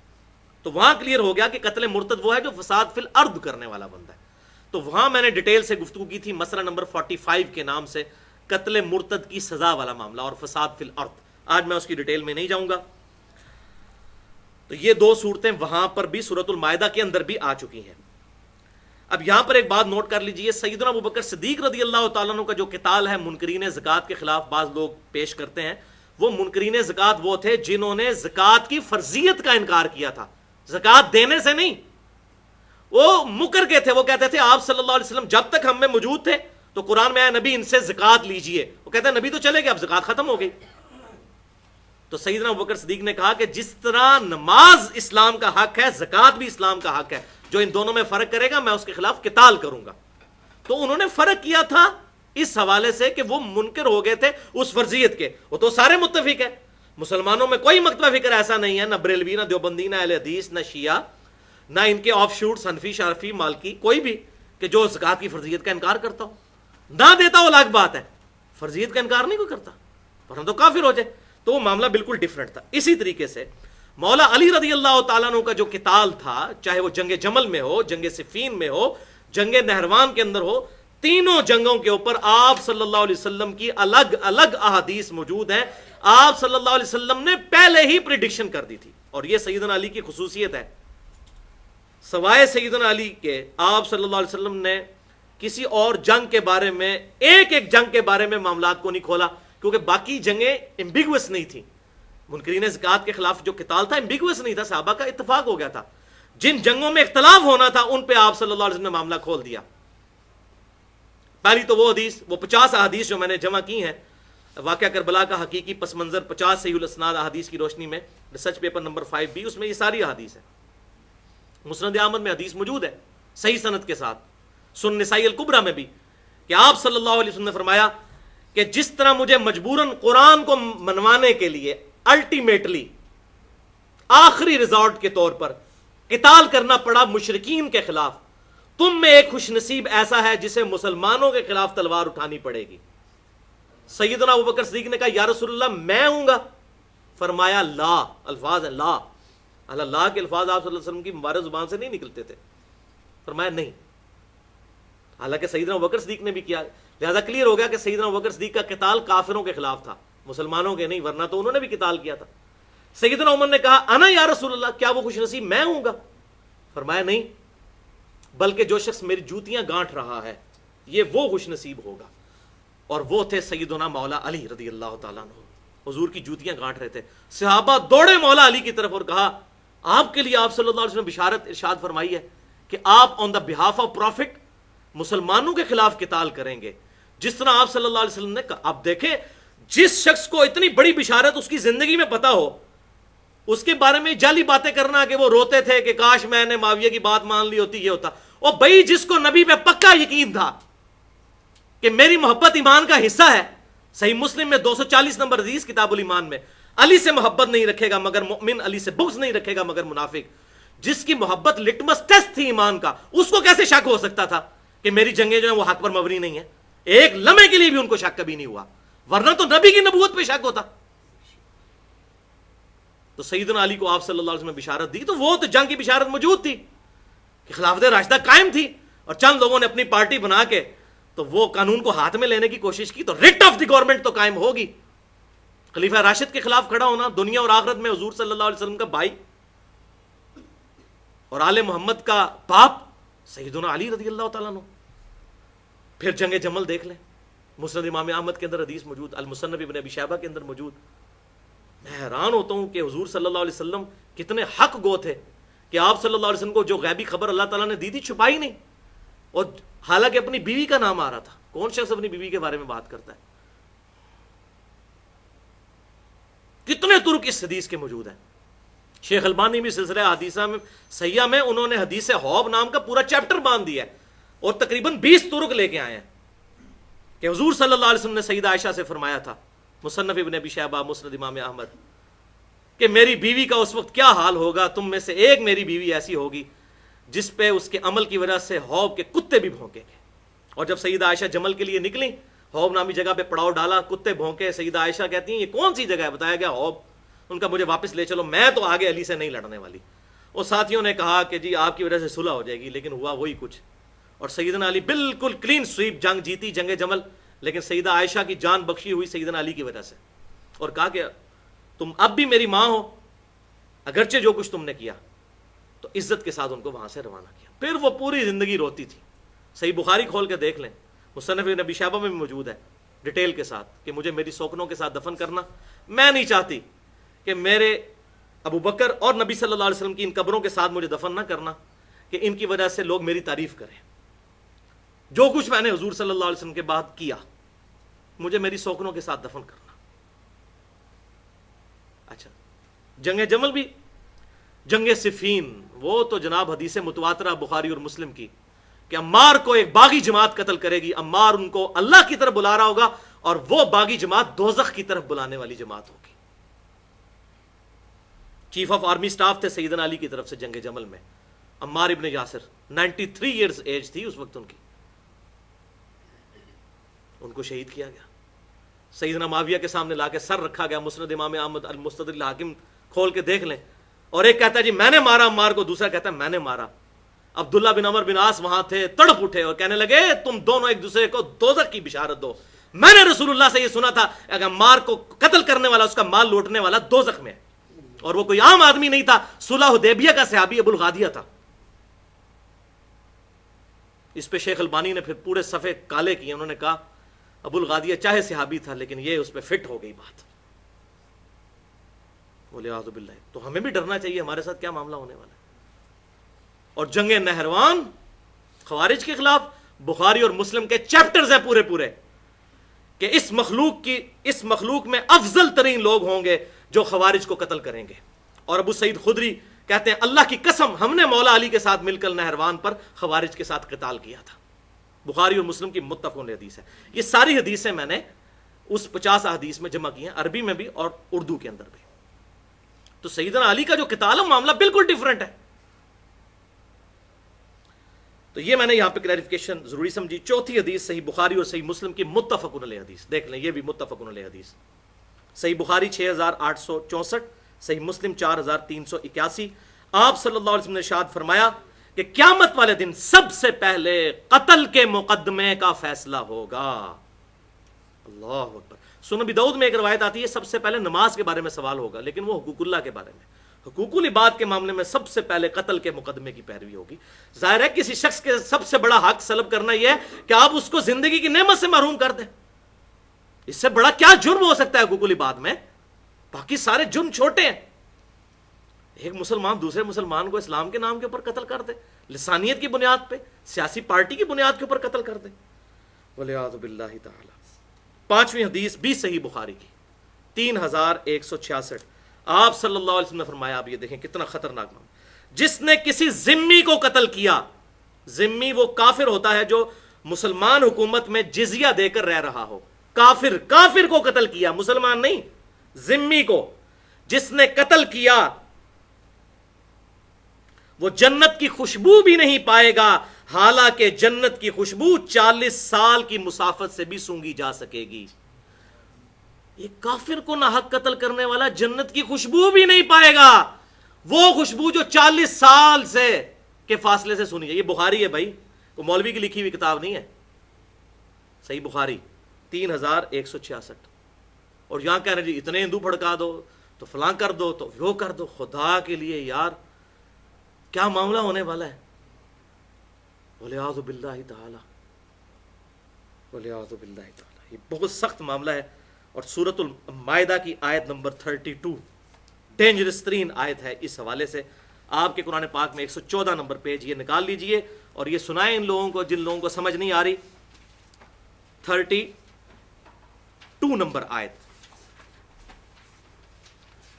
تو وہاں کلیئر ہو گیا کہ قتل مرتد وہ ہے جو فساد فی الارض کرنے والا بندہ ہے. تو وہاں میں نے ڈیٹیل سے گفتگو کی تھی مسئلہ نمبر 45 کے نام سے، قتل مرتد کی سزا والا معاملہ اور فساد فی الارض. آج میں اس کی ڈیٹیل میں نہیں جاؤں گا. تو یہ 2 صورتیں وہاں پر بھی سورۃ المائدہ کے اندر بھی آ چکی ہیں. اب یہاں پر ایک بات نوٹ کر لیجئے، سیدنا ابوبکر صدیق رضی اللہ تعالیٰ عنہ کا جو قتال ہے منکرین زکوٰۃ کے خلاف بعض لوگ پیش کرتے ہیں، وہ منکرین زکوٰۃ وہ تھے جنہوں نے زکوٰۃ کی فرضیت کا انکار کیا تھا، زکوٰۃ دینے سے نہیں. وہ مکر کے تھے، وہ کہتے تھے آپ صلی اللہ علیہ وسلم جب تک ہم میں موجود تھے تو قرآن میں آیا نبی ان سے زکوٰۃ لیجئے، وہ کہتے ہیں نبی تو چلے گئے اب زکوٰۃ ختم ہو گئی. تو سیدنا ابوبکر صدیق نے کہا کہ جس طرح نماز اسلام کا حق ہے زکوٰۃ بھی اسلام کا حق ہے، جو ان دونوں میں فرق کرے گا میں اس کے خلاف قتال کروں گا. تو انہوں نے فرق کیا تھا اس حوالے سے کہ وہ منکر ہو گئے تھے اس فرضیت کے. وہ تو سارے متفق ہیں، مسلمانوں میں کوئی مکتبہ فکر ایسا نہیں ہے، نہ بریلوی، نہ دیوبندی، نہ اہل حدیث، نہ شیعہ، نہ ان کے آف شوٹس حنفی، شافعی، مالکی، کوئی بھی کہ جو زکوٰۃ کی فرضیت کا انکار کرتا ہو. نہ دیتا ہو الگ بات ہے، فرضیت کا انکار نہیں کوئی کرتا، ورنہ تو کافر ہو جائے. تو وہ معاملہ بالکل ڈیفرنٹ تھا. اسی طریقے سے مولا علی رضی اللہ تعالیٰ عنہ کا جو قتال تھا، چاہے وہ جنگ جمل میں ہو، جنگ صفین میں ہو، جنگ نہروان کے اندر ہو، تینوں جنگوں کے اوپر آپ صلی اللہ علیہ وسلم کی الگ الگ احادیث موجود ہیں. آپ صلی اللہ علیہ وسلم نے پہلے ہی پریڈکشن کر دی تھی، اور یہ سیدنا علی کی خصوصیت ہے. سوائے سیدنا علی کے آپ صلی اللہ علیہ وسلم نے کسی اور جنگ کے بارے میں، ایک جنگ کے بارے میں معاملات کو نہیں کھولا، کیونکہ باقی جنگیں امبیگوس نہیں تھیں. منکرین زکوٰۃ کے خلاف جو قتال تھا امبیگوس نہیں تھا، صحابہ کا اتفاق ہو گیا تھا. جن جنگوں میں اختلاف ہونا تھا ان پہ آپ صلی اللہ علیہ وسلم نے معاملہ کھول دیا. پہلی تو وہ حدیث، وہ 50 احادیث جو میں نے جمع کی ہیں، واقعہ کربلا کا حقیقی پس منظر 50 صحیح الاسناد احادیث کی روشنی میں، ریسرچ پیپر نمبر 5B، اس میں یہ ساری احادیث ہے. مسند احمد میں حدیث موجود ہے صحیح سند کے ساتھ، سنن نسائی الکبریٰ میں بھی، کہ آپ صلی اللہ علیہ وسلم نے فرمایا کہ جس طرح مجھے مجبوراً قرآن کو منوانے کے لیے الٹیمیٹلی آخری ریزارٹ کے طور پر قتال کرنا پڑا مشرکین کے خلاف، تم میں ایک خوش نصیب ایسا ہے جسے مسلمانوں کے خلاف تلوار اٹھانی پڑے گی. سیدنا ابوبکر صدیق نے کہا یا رسول اللہ میں ہوں گا. فرمایا لا، الفاظ ہیں لا، اللہ کے الفاظ آپ صلی اللہ علیہ وسلم کی مبارک زبان سے نہیں نکلتے تھے. فرمایا نہیں، حالانکہ سیدنا ابوبکر صدیق نے بھی کیا. لہذا کلیئر ہو گیا کہ سیدنا ابوبکر صدیق کا قتال کافروں کے خلاف تھا، مسلمانوں کے نہیں، ورنہ تو انہوں نے بھی قتال کیا تھا. سیدنا عمر نے کہا انا یا رسول اللہ، کیا وہ خوش نصیب میں ہوں گا؟ فرمایا نہیں، بلکہ جو شخص میری جوتیاں گانٹھ رہا ہے یہ وہ خوش نصیب ہوگا. اور وہ تھے سیدنا مولا علی رضی اللہ تعالیٰ عنہ، حضور کی جوتیاں گانٹھ رہے تھے. صحابہ دوڑے مولا علی کی طرف اور کہا آپ کے لیے آپ صلی اللہ علیہ وسلم بشارت ارشاد فرمائی ہے کہ آپ آن دا بہاف آف پروفٹ مسلمانوں کے خلاف قتال کریں گے، جس طرح آپ صلی اللہ علیہ وسلم نے کہا. اب دیکھیں، جس شخص کو اتنی بڑی بشارت اس کی زندگی میں پتا ہو، اس کے بارے میں جعلی باتیں کرنا کہ وہ روتے تھے کہ کاش میں نے معاویہ کی بات مان لی ہوتی، یہ ہوتا. اور بھائی جس کو نبی پہ پکا یقین تھا کہ میری محبت ایمان کا حصہ ہے، صحیح مسلم میں 240 نمبر حدیث کتاب الایمان میں، علی سے محبت نہیں رکھے گا مگر مؤمن، علی سے بغض نہیں رکھے گا مگر منافق۔ جس کی محبت لٹمس ٹیسٹ تھی ایمان کا، اس کو کیسے شک ہو سکتا تھا کہ میری جنگیں جو ہیں وہ حق پر مبنی نہیں ہیں؟ ایک لمحے کے لیے بھی ان کو شک کبھی نہیں ہوا، ورنہ تو نبی کی نبوت پہ شک ہوتا۔ تو سیدنا علی کو آپ صلی اللہ علیہ وسلم نے بشارت دی، تو وہ تو جنگ کی بشارت موجود تھی کہ خلافت راشدہ قائم تھی، اور چند لوگوں نے اپنی پارٹی بنا کے تو وہ قانون کو ہاتھ میں لینے کی کوشش کی، تو ریٹ آف دی گورنمنٹ تو قائم ہوگی۔ خلیفہ راشد کے خلاف کھڑا ہونا، دنیا اور آخرت میں حضور صلی اللہ علیہ وسلم کا بھائی اور آل محمد کا باپ سیدنا علی رضی اللہ تعالیٰ عنہ۔ پھر جنگ جمل دیکھ لیں، مسند امام احمد کے اندر حدیث موجود، المصنف ابن ابی شیبہ کے اندر موجود۔ میں حیران ہوتا ہوں کہ حضور صلی اللہ علیہ وسلم کتنے حق گو تھے کہ آپ صلی اللہ علیہ وسلم کو جو غیبی خبر اللہ تعالیٰ نے دی تھی چھپائی نہیں، اور حالانکہ اپنی بیوی کا نام آ رہا تھا۔ کون شخص اپنی بیوی کے بارے میں بات کرتا ہے؟ کتنے ترک اس حدیث کے موجود ہیں۔ شیخ البانی بھی سلسلہ حدیثہ میں صحیحہ میں انہوں نے حدیث حوب نام کا پورا چیپٹر باندھ دیا ہے، اور تقریباً 20 ترک لے کے آئے ہیں کہ حضور صلی اللہ علیہ وسلم نے سیدہ عائشہ سے فرمایا تھا، مصنف ابن ابی شیبہ، مسند امام احمد، کہ میری بیوی کا اس وقت کیا حال ہوگا، تم میں سے ایک میری بیوی ایسی ہوگی جس پہ اس کے عمل کی وجہ سے حوب کے کتے بھی بھونکیں گے۔ اور جب سیدہ عائشہ جمل کے لیے نکلی، حوب نامی جگہ پہ پڑاؤ ڈالا، کتے بھونکے، سیدہ عائشہ کہتی ہیں یہ کون سی جگہ ہے؟ بتایا گیا حوب۔ ان کا مجھے واپس لے چلو، میں تو آگے علی سے نہیں لڑنے والی۔ اور ساتھیوں نے کہا کہ جی آپ کی وجہ سے صلح ہو جائے گی، لیکن ہوا وہی کچھ، اور سیدنا علی بالکل کلین سویپ جنگ جیتی، جنگ جمل، لیکن سیدہ عائشہ کی جان بخشی ہوئی سیدنا علی کی وجہ سے، اور کہا کہ تم اب بھی میری ماں ہو، اگرچہ جو کچھ تم نے کیا، تو عزت کے ساتھ ان کو وہاں سے روانہ کیا۔ پھر وہ پوری زندگی روتی تھی۔ صحیح بخاری کھول کے دیکھ لیں، مصنف ابن ابی شیبہ میں بھی موجود ہے ڈیٹیل کے ساتھ کہ مجھے میری سوکنوں کے ساتھ دفن کرنا، میں نہیں چاہتی کہ میرے ابو بکر اور نبی صلی اللہ علیہ وسلم کی ان قبروں کے ساتھ مجھے دفن نہ کرنا کہ ان کی وجہ سے لوگ میری تعریف کریں۔ جو کچھ میں نے حضور صلی اللہ علیہ وسلم کے بعد کیا، مجھے میری سوکنوں کے ساتھ دفن کرنا۔ اچھا، جنگ جمل بھی، جنگ صفین، وہ تو جناب حدیث متواترہ بخاری اور مسلم کی کہ عمار کو ایک باغی جماعت قتل کرے گی، عمار ان کو اللہ کی طرف بلا رہا ہوگا، اور وہ باغی جماعت دوزخ کی طرف بلانے والی جماعت ہوگی۔ چیف آف آرمی سٹاف تھے سیدنا علی کی طرف سے جنگ جمل میں، عمار ابن یاسر، 93 ایئرز ایج تھی اس وقت ان کی، ان کو شہید کیا گیا۔ سیدنا معاویہ کے سامنے لا کے سر رکھا گیا، مسند امام احمد، المستدرک الحاکم کھول کے دیکھ لیں، اور ایک کہتا ہے جی میں نے مارا عمار کو، دوسرا کہتا ہے میں نے مارا۔ عبداللہ بن عمر بن عاص وہاں تھے، تڑپ اٹھے اور کہنے لگے تم دونوں ایک دوسرے کو دوزخ کی بشارت دو، میں نے رسول اللہ سے یہ سنا تھا اگر عمار کو قتل کرنے والا، اس کا مال لوٹنے والا دوزخ میں ہے، اور وہ کوئی عام آدمی نہیں تھا، صلح حدیبیہ کا صحابی ابو الغادیہ تھا۔ اس پہ شیخ البانی نے پھر پورے صفحے کالے کیے، انہوں نے کہا ابو الغادیہ چاہے صحابی تھا لیکن یہ اس پہ فٹ ہو گئی بات، بولے اعوذ باللہ۔ تو ہمیں بھی ڈرنا چاہیے ہمارے ساتھ کیا معاملہ ہونے والا ہے۔ اور جنگ نہروان خوارج کے خلاف بخاری اور مسلم کے چیپٹرز ہیں پورے پورے کہ اس مخلوق میں افضل ترین لوگ ہوں گے جو خوارج کو قتل کریں گے۔ اور ابو سعید خدری کہتے ہیں اللہ کی قسم ہم نے مولا علی کے ساتھ مل کر نہروان پر خوارج کے ساتھ قتال کیا تھا۔ بخاری اور مسلم کی متفق حدیث ہے۔ یہ ساری حدیثیں میں نے اس 50 احادیث میں جمع کی ہیں، عربی میں بھی اور اردو کے اندر بھی۔ تو سیدنا علی کا جو قتال معاملہ بالکل ڈیفرنٹ ہے۔ تو یہ میں نے یہاں پہ کلیریفیکیشن ضروری سمجھی۔ چوتھی حدیث صحیح بخاری اور صحیح مسلم کی متفق علیہ حدیث، دیکھ لیں یہ بھی متفق علیہ حدیث۔ صحیح بخاری 6864، صحیح مسلم 4381۔ آپ صلی اللہ علیہ وسلم نے ارشاد فرمایا کہ قیامت والے دن سب سے پہلے قتل کے مقدمے کا فیصلہ ہوگا۔ اللہ اکبر۔ سنن ابی داؤد میں ایک روایت آتی ہے سب سے پہلے نماز کے بارے میں سوال ہوگا، لیکن وہ حقوق اللہ کے بارے میں، حقوق العباد کے معاملے میں سب سے پہلے قتل کے مقدمے کی پیروی ہوگی۔ ظاہر ہے کسی شخص کے سب سے بڑا حق سلب کرنا یہ ہے کہ آپ اس کو زندگی کی نعمت سے محروم کر دیں۔ اس سے بڑا کیا جرم ہو سکتا ہے حقوق العباد میں؟ باقی سارے جرم چھوٹے ہیں۔ ایک مسلمان دوسرے مسلمان کو اسلام کے نام کے اوپر قتل کر دے، لسانیت کی بنیاد پہ، سیاسی پارٹی کی بنیاد کے اوپر قتل کر دے، والعیاذ باللہ تعالی۔ پانچویں حدیث بھی صحیح بخاری کی 3166۔ آپ صلی اللہ علیہ وسلم نے فرمایا، اب یہ دیکھیں کتنا خطرناک معاملہ، جس نے کسی ذمی کو قتل کیا، ذمی وہ کافر ہوتا ہے جو مسلمان حکومت میں جزیہ دے کر رہ رہا ہو، کافر، کافر کو قتل کیا، مسلمان نہیں، ذمی کو جس نے قتل کیا، وہ جنت کی خوشبو بھی نہیں پائے گا، حالانکہ جنت کی خوشبو 40 سال کی مسافت سے بھی سونگھی جا سکے گی۔ یہ کافر کو ناحق قتل کرنے والا جنت کی خوشبو بھی نہیں پائے گا، وہ خوشبو جو 40 سال سے کے فاصلے سے سنی ہے۔ یہ بخاری ہے بھائی، وہ مولوی کی لکھی ہوئی کتاب نہیں ہے، صحیح بخاری 3166۔ اور یہاں کہہ رہے جی اتنے ہندو بھڑکا دو تو فلاں کر دو تو وہ کر دو، خدا کے لیے یار کیا معاملہ ہونے والا ہے؟ وَلِعَاذُ بِاللَّهِ تَعَالَى، وَلِعَاذُ بِاللَّهِ تَعَالَى، یہ بہت سخت معاملہ ہے۔ اور سورۃ المائدہ کی آیت نمبر 32 ڈینجرس ترین آیت ہے اس حوالے سے۔ آپ کے قرآن پاک میں 114 نمبر پیج یہ نکال لیجئے اور یہ سنائیں ان لوگوں کو جن لوگوں کو سمجھ نہیں آ رہی۔ 32 نمبر آیت،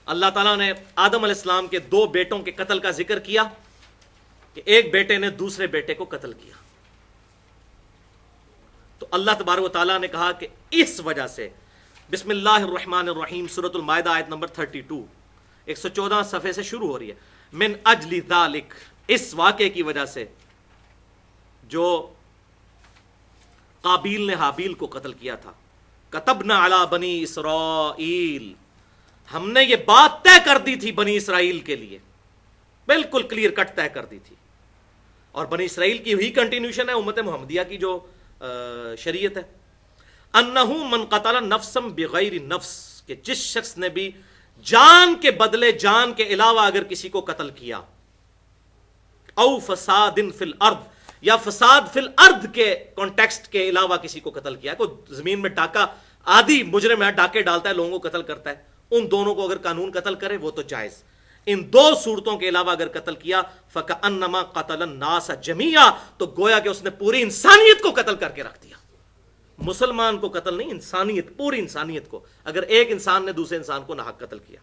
اللہ تعالیٰ نے آدم علیہ السلام کے 2 بیٹوں کے قتل کا ذکر کیا کہ ایک بیٹے نے دوسرے بیٹے کو قتل کیا، تو اللہ تبارک و تعالیٰ نے کہا کہ اس وجہ سے، بسم اللہ الرحمن الرحیم، سورۃ المائدہ آیت نمبر 32 114 صفحے سے شروع ہو رہی ہے، من اجل ذالک، اس واقعے کی وجہ سے جو قابیل نے حابیل کو قتل کیا تھا، کتبنا علی بنی اسرائیل، ہم نے یہ بات طے کر دی تھی بنی اسرائیل کے لیے، بالکل کلیئر کٹ طے کر دی تھی، اور بنی اسرائیل کی وہی کنٹینیوشن ہے امت محمدیہ کی جو شریعت ہے، انہو من قتل نفسا بغیر نفس، کہ جس شخص نے بھی جان کے بدلے جان کے علاوہ اگر کسی کو قتل کیا، او فساد فی الارض، یا فساد فی الارض کے کانٹیکسٹ کے علاوہ کسی کو قتل کیا، کوئی زمین میں ڈاکہ، آدھی مجرم ہے ڈاکے ڈالتا ہے لوگوں کو قتل کرتا ہے، ان دونوں کو اگر قانون قتل کرے وہ تو جائز، ان 2 صورتوں کے علاوہ اگر قتل کیا فَكَأَنَّمَا قَتَلَ النَّاسَ جَمِيعًا، تو گویا کہ اس نے پوری انسانیت کو قتل کر کے رکھ دیا، مسلمان کو قتل نہیں، انسانیت، پوری انسانیت کو، اگر ایک انسان نے دوسرے انسان کو ناحق قتل کیا۔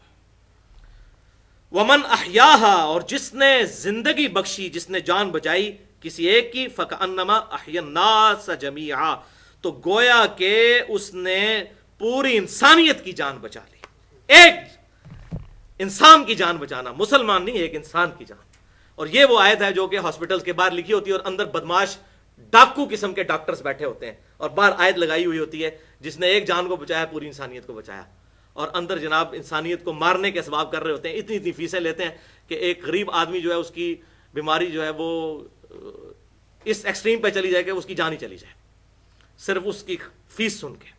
وَمَنْ أَحْيَاهَا، اور جس نے زندگی بخشی، جس نے جان بچائی کسی ایک کی، فَكَأَنَّمَا أَحْيَا النَّاسَ جَمِيعًا، تو گویا کہ اس نے پوری انسانیت کی جان بچا لی، ایک انسان کی جان بچانا، مسلمان نہیں، ایک انسان کی جان۔ اور یہ وہ آیت ہے جو کہ ہاسپٹلز کے باہر لکھی ہوتی ہے اور اندر بدماش ڈاکو قسم کے ڈاکٹرز بیٹھے ہوتے ہیں اور باہر آیت لگائی ہوئی ہوتی ہے جس نے ایک جان کو بچایا پوری انسانیت کو بچایا، اور اندر جناب انسانیت کو مارنے کے اسباب کر رہے ہوتے ہیں، اتنی اتنی فیسیں لیتے ہیں کہ ایک غریب آدمی جو ہے اس کی بیماری جو ہے وہ اس ایکسٹریم پہ چلی جائے کہ اس کی جان ہی چلی جائے صرف اس کی فیس سن کے،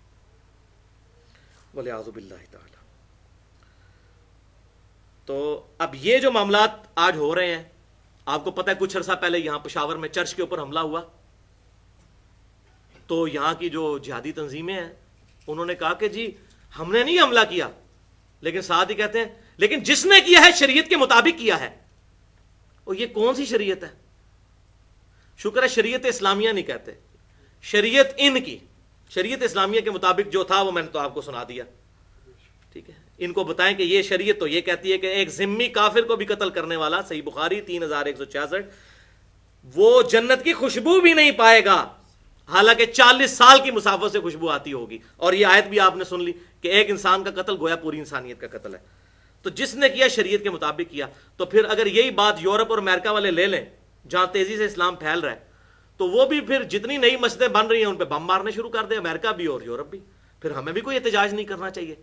وَلِعَاذُ بِاللَّهِ تَعَالَى۔ تو اب یہ جو معاملات آج ہو رہے ہیں، آپ کو پتہ ہے کچھ عرصہ پہلے یہاں پشاور میں چرچ کے اوپر حملہ ہوا، تو یہاں کی جو جہادی تنظیمیں ہیں انہوں نے کہا کہ جی ہم نے نہیں حملہ کیا، لیکن ساتھ ہی کہتے ہیں لیکن جس نے کیا ہے شریعت کے مطابق کیا ہے۔ اور یہ کون سی شریعت ہے؟ شکر ہے شریعت اسلامیہ نہیں کہتے، شریعت ان کی، شریعت اسلامیہ کے مطابق جو تھا وہ میں نے تو آپ کو سنا دیا، ٹھیک ہے؟ ان کو بتائیں کہ یہ شریعت تو یہ کہتی ہے کہ ایک ذمی کافر کو بھی قتل کرنے والا، صحیح بخاری 3166، وہ جنت کی خوشبو بھی نہیں پائے گا، حالانکہ 40 سال کی مسافت سے خوشبو آتی ہوگی۔ اور یہ آیت بھی آپ نے سن لی کہ ایک انسان کا قتل گویا پوری انسانیت کا قتل ہے۔ تو جس نے کیا شریعت کے مطابق کیا، تو پھر اگر یہی بات یورپ اور امریکہ والے لے لیں جہاں تیزی سے اسلام پھیل رہا ہے، تو وہ بھی پھر جتنی نئی مسجدیں بن رہی ہیں ان پہ بم مارنے شروع کر دیں، امریکہ بھی اور یورپ بھی، پھر ہمیں بھی کوئی احتجاج نہیں کرنا چاہیے۔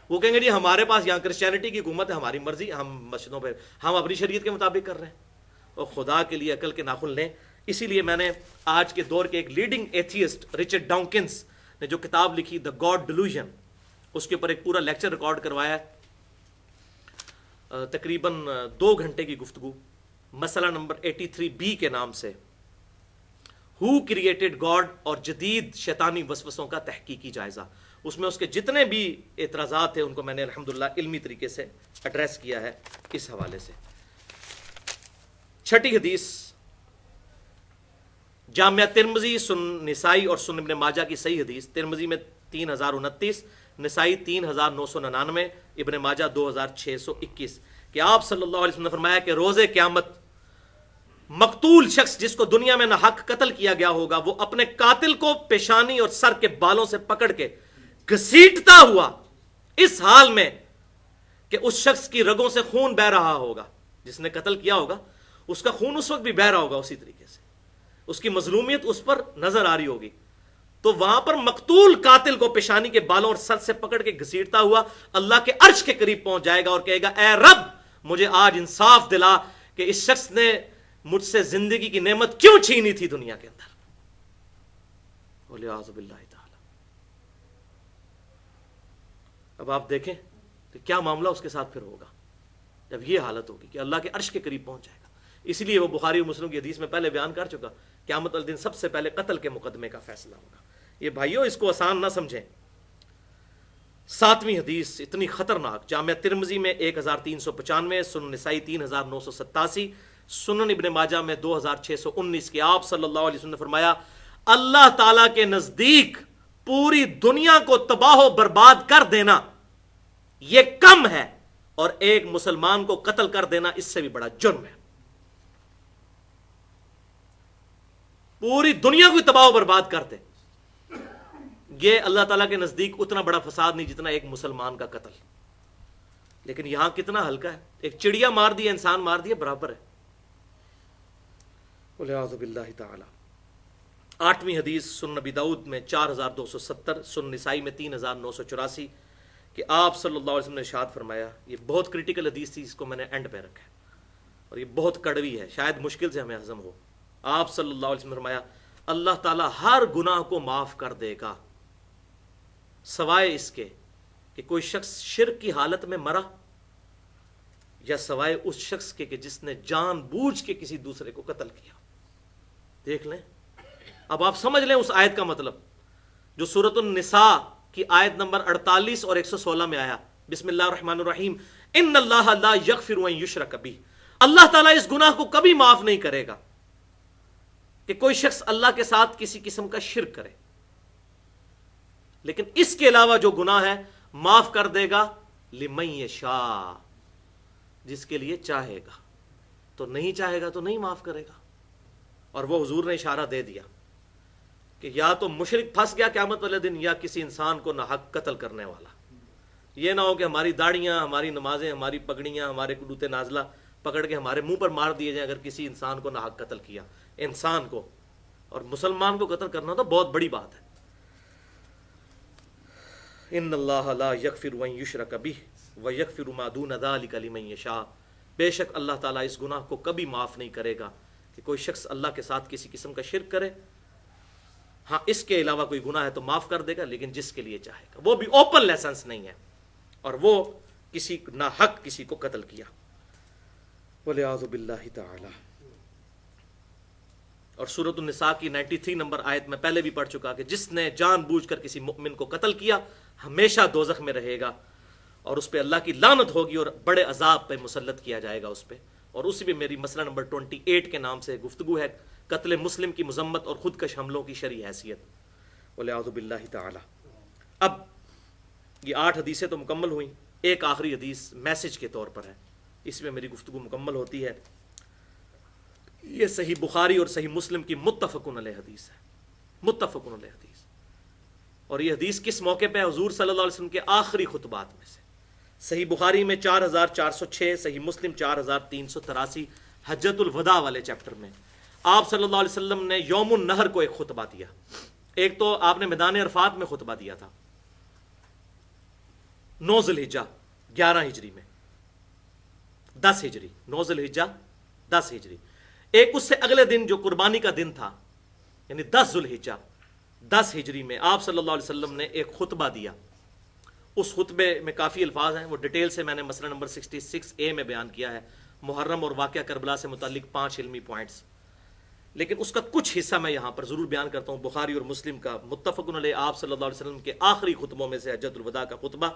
وہ کہیں گے جی ہمارے پاس یہاں کرسچینٹی کی حکومت ہے، ہماری مرضی، ہم مسجدوں پہ ہم اپنی شریعت کے مطابق کر رہے ہیں۔ اور خدا کے لیے عقل کے ناخن لیں۔ اسی لیے میں نے آج کے دور کے ایک لیڈنگ ایتھیسٹ رچرڈ ڈاؤکنس نے جو کتاب لکھی دا گاڈ ڈیلوژن، اس کے اوپر ایک پورا لیکچر ریکارڈ کروایا ہے، تقریباً 2 گھنٹے کی گفتگو، مسئلہ نمبر 83B کے نام سے، ہو کریٹڈ گاڈ اور جدید شیطانی وسوسوں کا تحقیقی جائزہ۔ اس میں اس کے جتنے بھی اعتراضات تھے ان کو میں نے الحمدللہ علمی طریقے سے ایڈریس کیا ہے اس حوالے سے۔ 6 حدیث، جامعہ ترمذی، سنن نسائی اور سنن ابن ماجہ کی صحیح حدیث، ترمذی میں 3029، نسائی 3999، ابن ماجہ 2621، کہ آپ صلی اللہ علیہ وسلم نے فرمایا کہ روز قیامت مقتول شخص جس کو دنیا میں ناحق قتل کیا گیا ہوگا، وہ اپنے قاتل کو پیشانی اور سر کے بالوں سے پکڑ کے گھسیٹتا ہوا اس حال میں کہ اس شخص کی رگوں سے خون بہ رہا ہوگا، جس نے قتل کیا ہوگا اس کا خون اس وقت بھی بہ رہا ہوگا، اسی طریقے سے اس کی مظلومیت اس پر نظر آ رہی ہوگی، تو وہاں پر مقتول قاتل کو پیشانی کے بالوں اور سر سے پکڑ کے گھسیٹتا ہوا اللہ کے عرش کے قریب پہنچ جائے گا اور کہے گا اے رب مجھے آج انصاف دلا کہ اس شخص نے مجھ سے زندگی کی نعمت کیوں چھینی تھی دنیا کے اندر، وَلِعَاذُ بِاللَّهِ تعالی۔ اب آپ دیکھیں کہ کیا معاملہ اس کے ساتھ پھر ہوگا جب یہ حالت ہوگی کہ اللہ کے عرش کے قریب پہنچ جائے گا۔ اس لیے وہ بخاری اور مسلم کی حدیث میں پہلے بیان کر چکا، قیامت والے دن سب سے پہلے قتل کے مقدمے کا فیصلہ ہوگا۔ یہ بھائیوں اس کو آسان نہ سمجھیں۔ 7ویں حدیث اتنی خطرناک، جامعہ ترمذی میں 1395، سنن نسائی 3987، سنن ابن ماجہ میں 2619 کی آپ صلی اللہ علیہ وسلم نے فرمایا اللہ تعالیٰ کے نزدیک پوری دنیا کو تباہ و برباد کر دینا یہ کم ہے، اور ایک مسلمان کو قتل کر دینا اس سے بھی بڑا جرم ہے۔ پوری دنیا کو تباہ و برباد کر دے، یہ اللہ تعالیٰ کے نزدیک اتنا بڑا فساد نہیں جتنا ایک مسلمان کا قتل۔ لیکن یہاں کتنا ہلکا ہے، ایک چڑیا مار دیا، انسان مار دیا، برابر ہے۔ وَلِعَاذُ بِاللَّهِ تعالی۔ 8ویں حدیث سنن نبی داؤد میں 4270، سنن نسائی میں 3984 کہ آپ صلی اللہ علیہ وسلم نے ارشاد فرمایا، یہ بہت کریٹیکل حدیث تھی، اس کو میں نے اینڈ پہ رکھا ہے اور یہ بہت کڑوی ہے، شاید مشکل سے ہمیں ہضم ہو۔ آپ صلی اللہ علیہ وسلم نے فرمایا اللہ تعالیٰ ہر گناہ کو معاف کر دے گا سوائے اس کے کہ کوئی شخص شرک کی حالت میں مرا، یا سوائے اس شخص کے کہ جس نے جان بوجھ کے کسی دوسرے کو قتل کیا۔ دیکھ لیں، اب آپ سمجھ لیں اس آیت کا مطلب جو سورۃ النساء کی آیت نمبر 48 اور 116 میں آیا، بسم اللہ الرحمن الرحیم، ان اللہ لا یغفر ان یشرک بہ، اللہ تعالیٰ اس گناہ کو کبھی معاف نہیں کرے گا کہ کوئی شخص اللہ کے ساتھ کسی قسم کا شرک کرے، لیکن اس کے علاوہ جو گناہ ہے معاف کر دے گا لمن یشاء، جس کے لیے چاہے گا، تو نہیں چاہے گا تو نہیں معاف کرے گا۔ اور وہ حضور نے اشارہ دے دیا کہ یا تو مشرک پھنس گیا قیامت والے دن، یا کسی انسان کو ناحق قتل کرنے والا۔ یہ نہ ہو کہ ہماری داڑیاں، ہماری نمازیں، ہماری پگڑیاں، ہمارے کلوتے نازلہ پکڑ کے ہمارے منہ پر مار دیے جائیں اگر کسی انسان کو ناحق قتل کیا، انسان کو، اور مسلمان کو قتل کرنا تو بہت بڑی بات ہے۔ ان اللہ لا یغفر ان یشرک بہ ویغفر ما دون ذلک لمن یشاء، بے شک اللہ تعالیٰ اس گناہ کو کبھی معاف نہیں کرے گا کہ کوئی شخص اللہ کے ساتھ کسی قسم کا شرک کرے، ہاں اس کے علاوہ کوئی گناہ ہے تو معاف کر دے گا، لیکن جس کے لیے چاہے گا، وہ بھی اوپن لائسنس نہیں ہے، اور وہ کسی ناحق کسی کو قتل کیا۔ وَلِعَاذُ بِاللَّهِ تعالی۔ اور سورۃ النساء کی 93 نمبر آیت میں پہلے بھی پڑھ چکا کہ جس نے جان بوجھ کر کسی مؤمن کو قتل کیا ہمیشہ دوزخ میں رہے گا، اور اس پہ اللہ کی لعنت ہوگی اور بڑے عذاب پہ مسلط کیا جائے گا اس پہ۔ اور اسی بھی میری مسئلہ نمبر 28 کے نام سے گفتگو ہے، قتل مسلم کی مذمت اور خودکش حملوں کی شرعی حیثیت۔ وَلِعَاذُ بِاللَّهِ تعالی۔ اب یہ 8 حدیثیں تو مکمل ہوئیں، ایک آخری حدیث میسج کے طور پر ہے، اس میں میری گفتگو مکمل ہوتی ہے۔ یہ صحیح بخاری اور صحیح مسلم کی متفقن علیہ حدیث ہے، متفقن علیہ حدیث۔ اور یہ حدیث کس موقع پہ ہے؟ حضور صلی اللہ علیہ وسلم کے آخری خطبات میں سے۔ صحیح بخاری میں 4406، صحیح مسلم 4383، حجۃ الوداع والے چیپٹر میں آپ صلی اللہ علیہ وسلم نے یوم النہر کو ایک خطبہ دیا۔ ایک تو آپ نے میدان عرفات میں خطبہ دیا تھا 9 ذی الحجہ 11 ہجری میں، 10 ہجری، 9 ذی الحجہ 10 ہجری۔ ایک اس سے اگلے دن جو قربانی کا دن تھا، یعنی 10 ذی الحجہ 10 ہجری میں آپ صلی اللہ علیہ وسلم نے ایک خطبہ دیا۔ اس خطبے میں کافی الفاظ ہیں، وہ ڈیٹیل سے میں نے مسئلہ نمبر 66A میں بیان کیا ہے، محرم اور واقعہ کربلا سے متعلق 5 علمی پوائنٹس، لیکن اس کا کچھ حصہ میں یہاں پر ضرور بیان کرتا ہوں۔ بخاری اور مسلم کا متفقن علیہ آپ صلی اللہ علیہ وسلم کے آخری خطبوں میں سے حجۃ الوداع کا خطبہ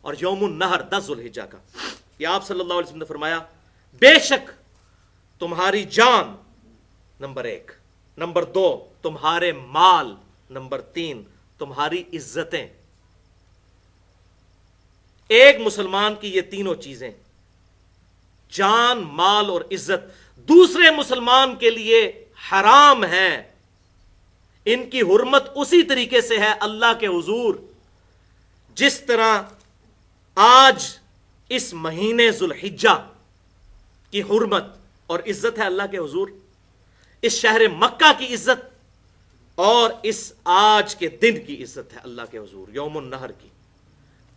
اور یوم النہر 10 ذی الحجہ کا۔ یہ آپ صلی اللہ علیہ وسلم نے فرمایا بے شک تمہاری جان نمبر 1، نمبر 2 تمہارے مال، نمبر 3 تمہاری عزتیں۔ ایک مسلمان کی یہ تینوں چیزیں، جان، مال اور عزت، دوسرے مسلمان کے لیے حرام ہیں۔ ان کی حرمت اسی طریقے سے ہے اللہ کے حضور جس طرح آج اس مہینے ذوالحجہ کی حرمت اور عزت ہے اللہ کے حضور، اس شہر مکہ کی عزت اور اس آج کے دن کی عزت ہے اللہ کے حضور، یوم النحر کی.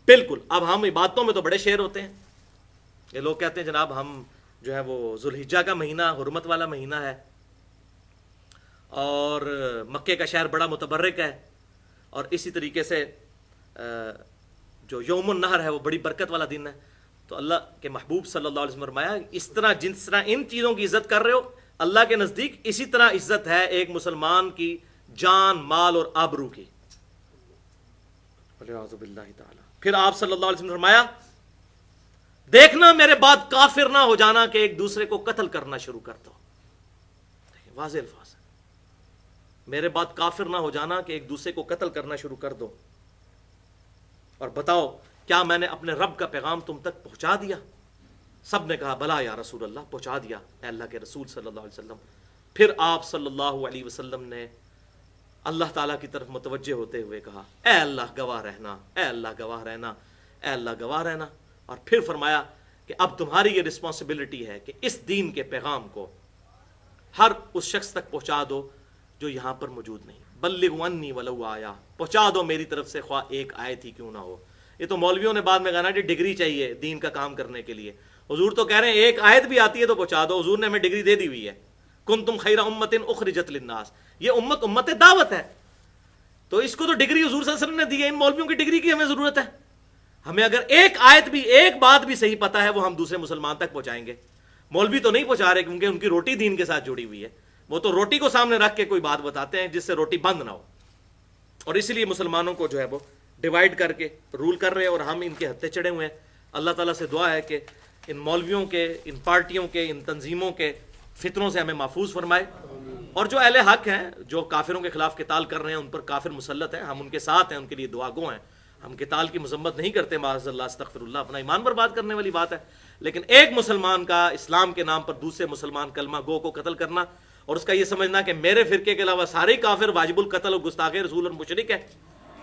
بالکل. اب ہم عبادتوں میں تو بڑے شیر ہوتے ہیں. یہ لوگ کہتے ہیں جناب ہم جو ہے وہ ذوالحجہ کا مہینہ حرمت والا مہینہ ہے اور مکے کا شہر بڑا متبرک ہے، اور اسی طریقے سے جو یوم النحر ہے وہ بڑی برکت والا دن ہے. تو اللہ کے محبوب صلی اللہ علیہ وسلم فرمایا اس طرح جس طرح ان چیزوں کی عزت کر رہے ہو اللہ کے نزدیک، اسی طرح عزت ہے ایک مسلمان کی جان، مال اور آبرو کی. والعیاذ باللہ تعالی. پھر آپ صلی اللہ علیہ وسلم نے فرمایا دیکھنا میرے بعد کافر نہ ہو جانا کہ ایک دوسرے کو قتل کرنا شروع کر دو. واضح الفاظ ہے، میرے بعد کافر نہ ہو جانا کہ ایک دوسرے کو قتل کرنا شروع کر دو. اور بتاؤ کیا میں نے اپنے رب کا پیغام تم تک پہنچا دیا؟ سب نے کہا بلا یا رسول اللہ، پہنچا دیا اے اللہ کے رسول صلی اللہ علیہ وسلم. پھر آپ صلی اللہ علیہ وسلم نے اللہ تعالیٰ کی طرف متوجہ ہوتے ہوئے کہا اے اللہ گواہ رہنا، اے اللہ گواہ رہنا، اے اللہ گواہ رہنا. اور پھر فرمایا کہ اب تمہاری یہ رسپانسبلٹی ہے کہ اس دین کے پیغام کو ہر اس شخص تک پہنچا دو جو یہاں پر موجود نہیں. بلغوا انی ولو آیا، پہنچا دو میری طرف سے خواہ ایک آیت ہی کیوں نہ ہو. یہ تو مولویوں نے بعد میں کہا نا کہ ڈگری چاہیے دین کا کام کرنے کے لیے. حضور تو کہہ رہے ہیں ایک آیت بھی آتی ہے تو پہنچا دو. حضور نے ہمیں ڈگری دے دی ہوئی ہے، کنتم خیر امت اخرجت للناس. یہ امت دعوت ہے، تو اس کو تو ڈگری حضور صلی اللہ علیہ وسلم نے دی ہے. ان مولویوں کی ڈگری کی ہمیں ضرورت ہے؟ ہمیں اگر ایک آیت بھی، ایک بات بھی صحیح پتہ ہے وہ ہم دوسرے مسلمان تک پہنچائیں گے. مولوی تو نہیں پہنچا رہے کیونکہ ان کی روٹی دین کے ساتھ جڑی ہوئی ہے. وہ تو روٹی کو سامنے رکھ کے کوئی بات بتاتے ہیں جس سے روٹی بند نہ ہو، اور اسی لیے مسلمانوں کو جو ہے وہ ڈیوائیڈ کر کے رول کر رہے ہیں اور ہم ان کے ہتھے چڑھے ہوئے ہیں. اللہ تعالیٰ سے دعا ہے کہ ان مولویوں کے، ان پارٹیوں کے، ان تنظیموں کے فتنوں سے ہمیں محفوظ فرمائے. اور جو اہل حق ہیں جو کافروں کے خلاف قتال کر رہے ہیں، ان پر کافر مسلط ہیں، ہم ان کے ساتھ ہیں، ان کے لیے دعا گو ہیں. ہم قتال کی مذمت نہیں کرتے، معاذ اللہ استغفر اللہ، اپنا ایمان برباد کرنے والی بات ہے. لیکن ایک مسلمان کا اسلام کے نام پر دوسرے مسلمان کلمہ گو کو قتل کرنا اور اس کا یہ سمجھنا کہ میرے فرقے کے علاوہ سارے کافر واجب القتل اور گستاخ رسول اور مشرک ہے،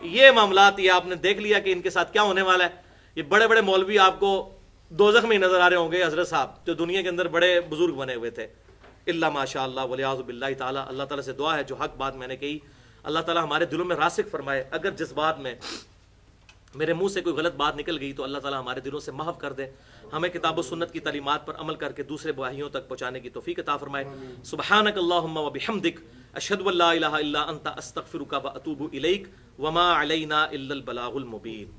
یہ معاملات یہ آپ نے دیکھ لیا کہ ان کے ساتھ کیا ہونے والا ہے. یہ بڑے بڑے مولوی آپ کو دوزخ میں ہی نظر آ رہے ہوں گے حضرت صاحب، جو دنیا کے اندر بڑے بزرگ بنے ہوئے تھے. اللہ ماشاء اللہ والعیاذ باللہ تعالی. اللہ تعالیٰ سے دعا ہے جو حق بات میں نے کہی اللہ تعالیٰ ہمارے دلوں میں راسخ فرمائے. اگر جس بات میں میرے منہ سے کوئی غلط بات نکل گئی تو اللہ تعالیٰ ہمارے دلوں سے محو کر دے. ہمیں کتاب و سنت کی تعلیمات پر عمل کر کے دوسرے بھائیوں تک پہنچانے کی توفیق عطا فرمائے. سبحانک اللہم و بحمدک، اشہد ان لا الہ الا انت، استغفرک و اتوب الیک، وما علینا الا البلاغ المبین.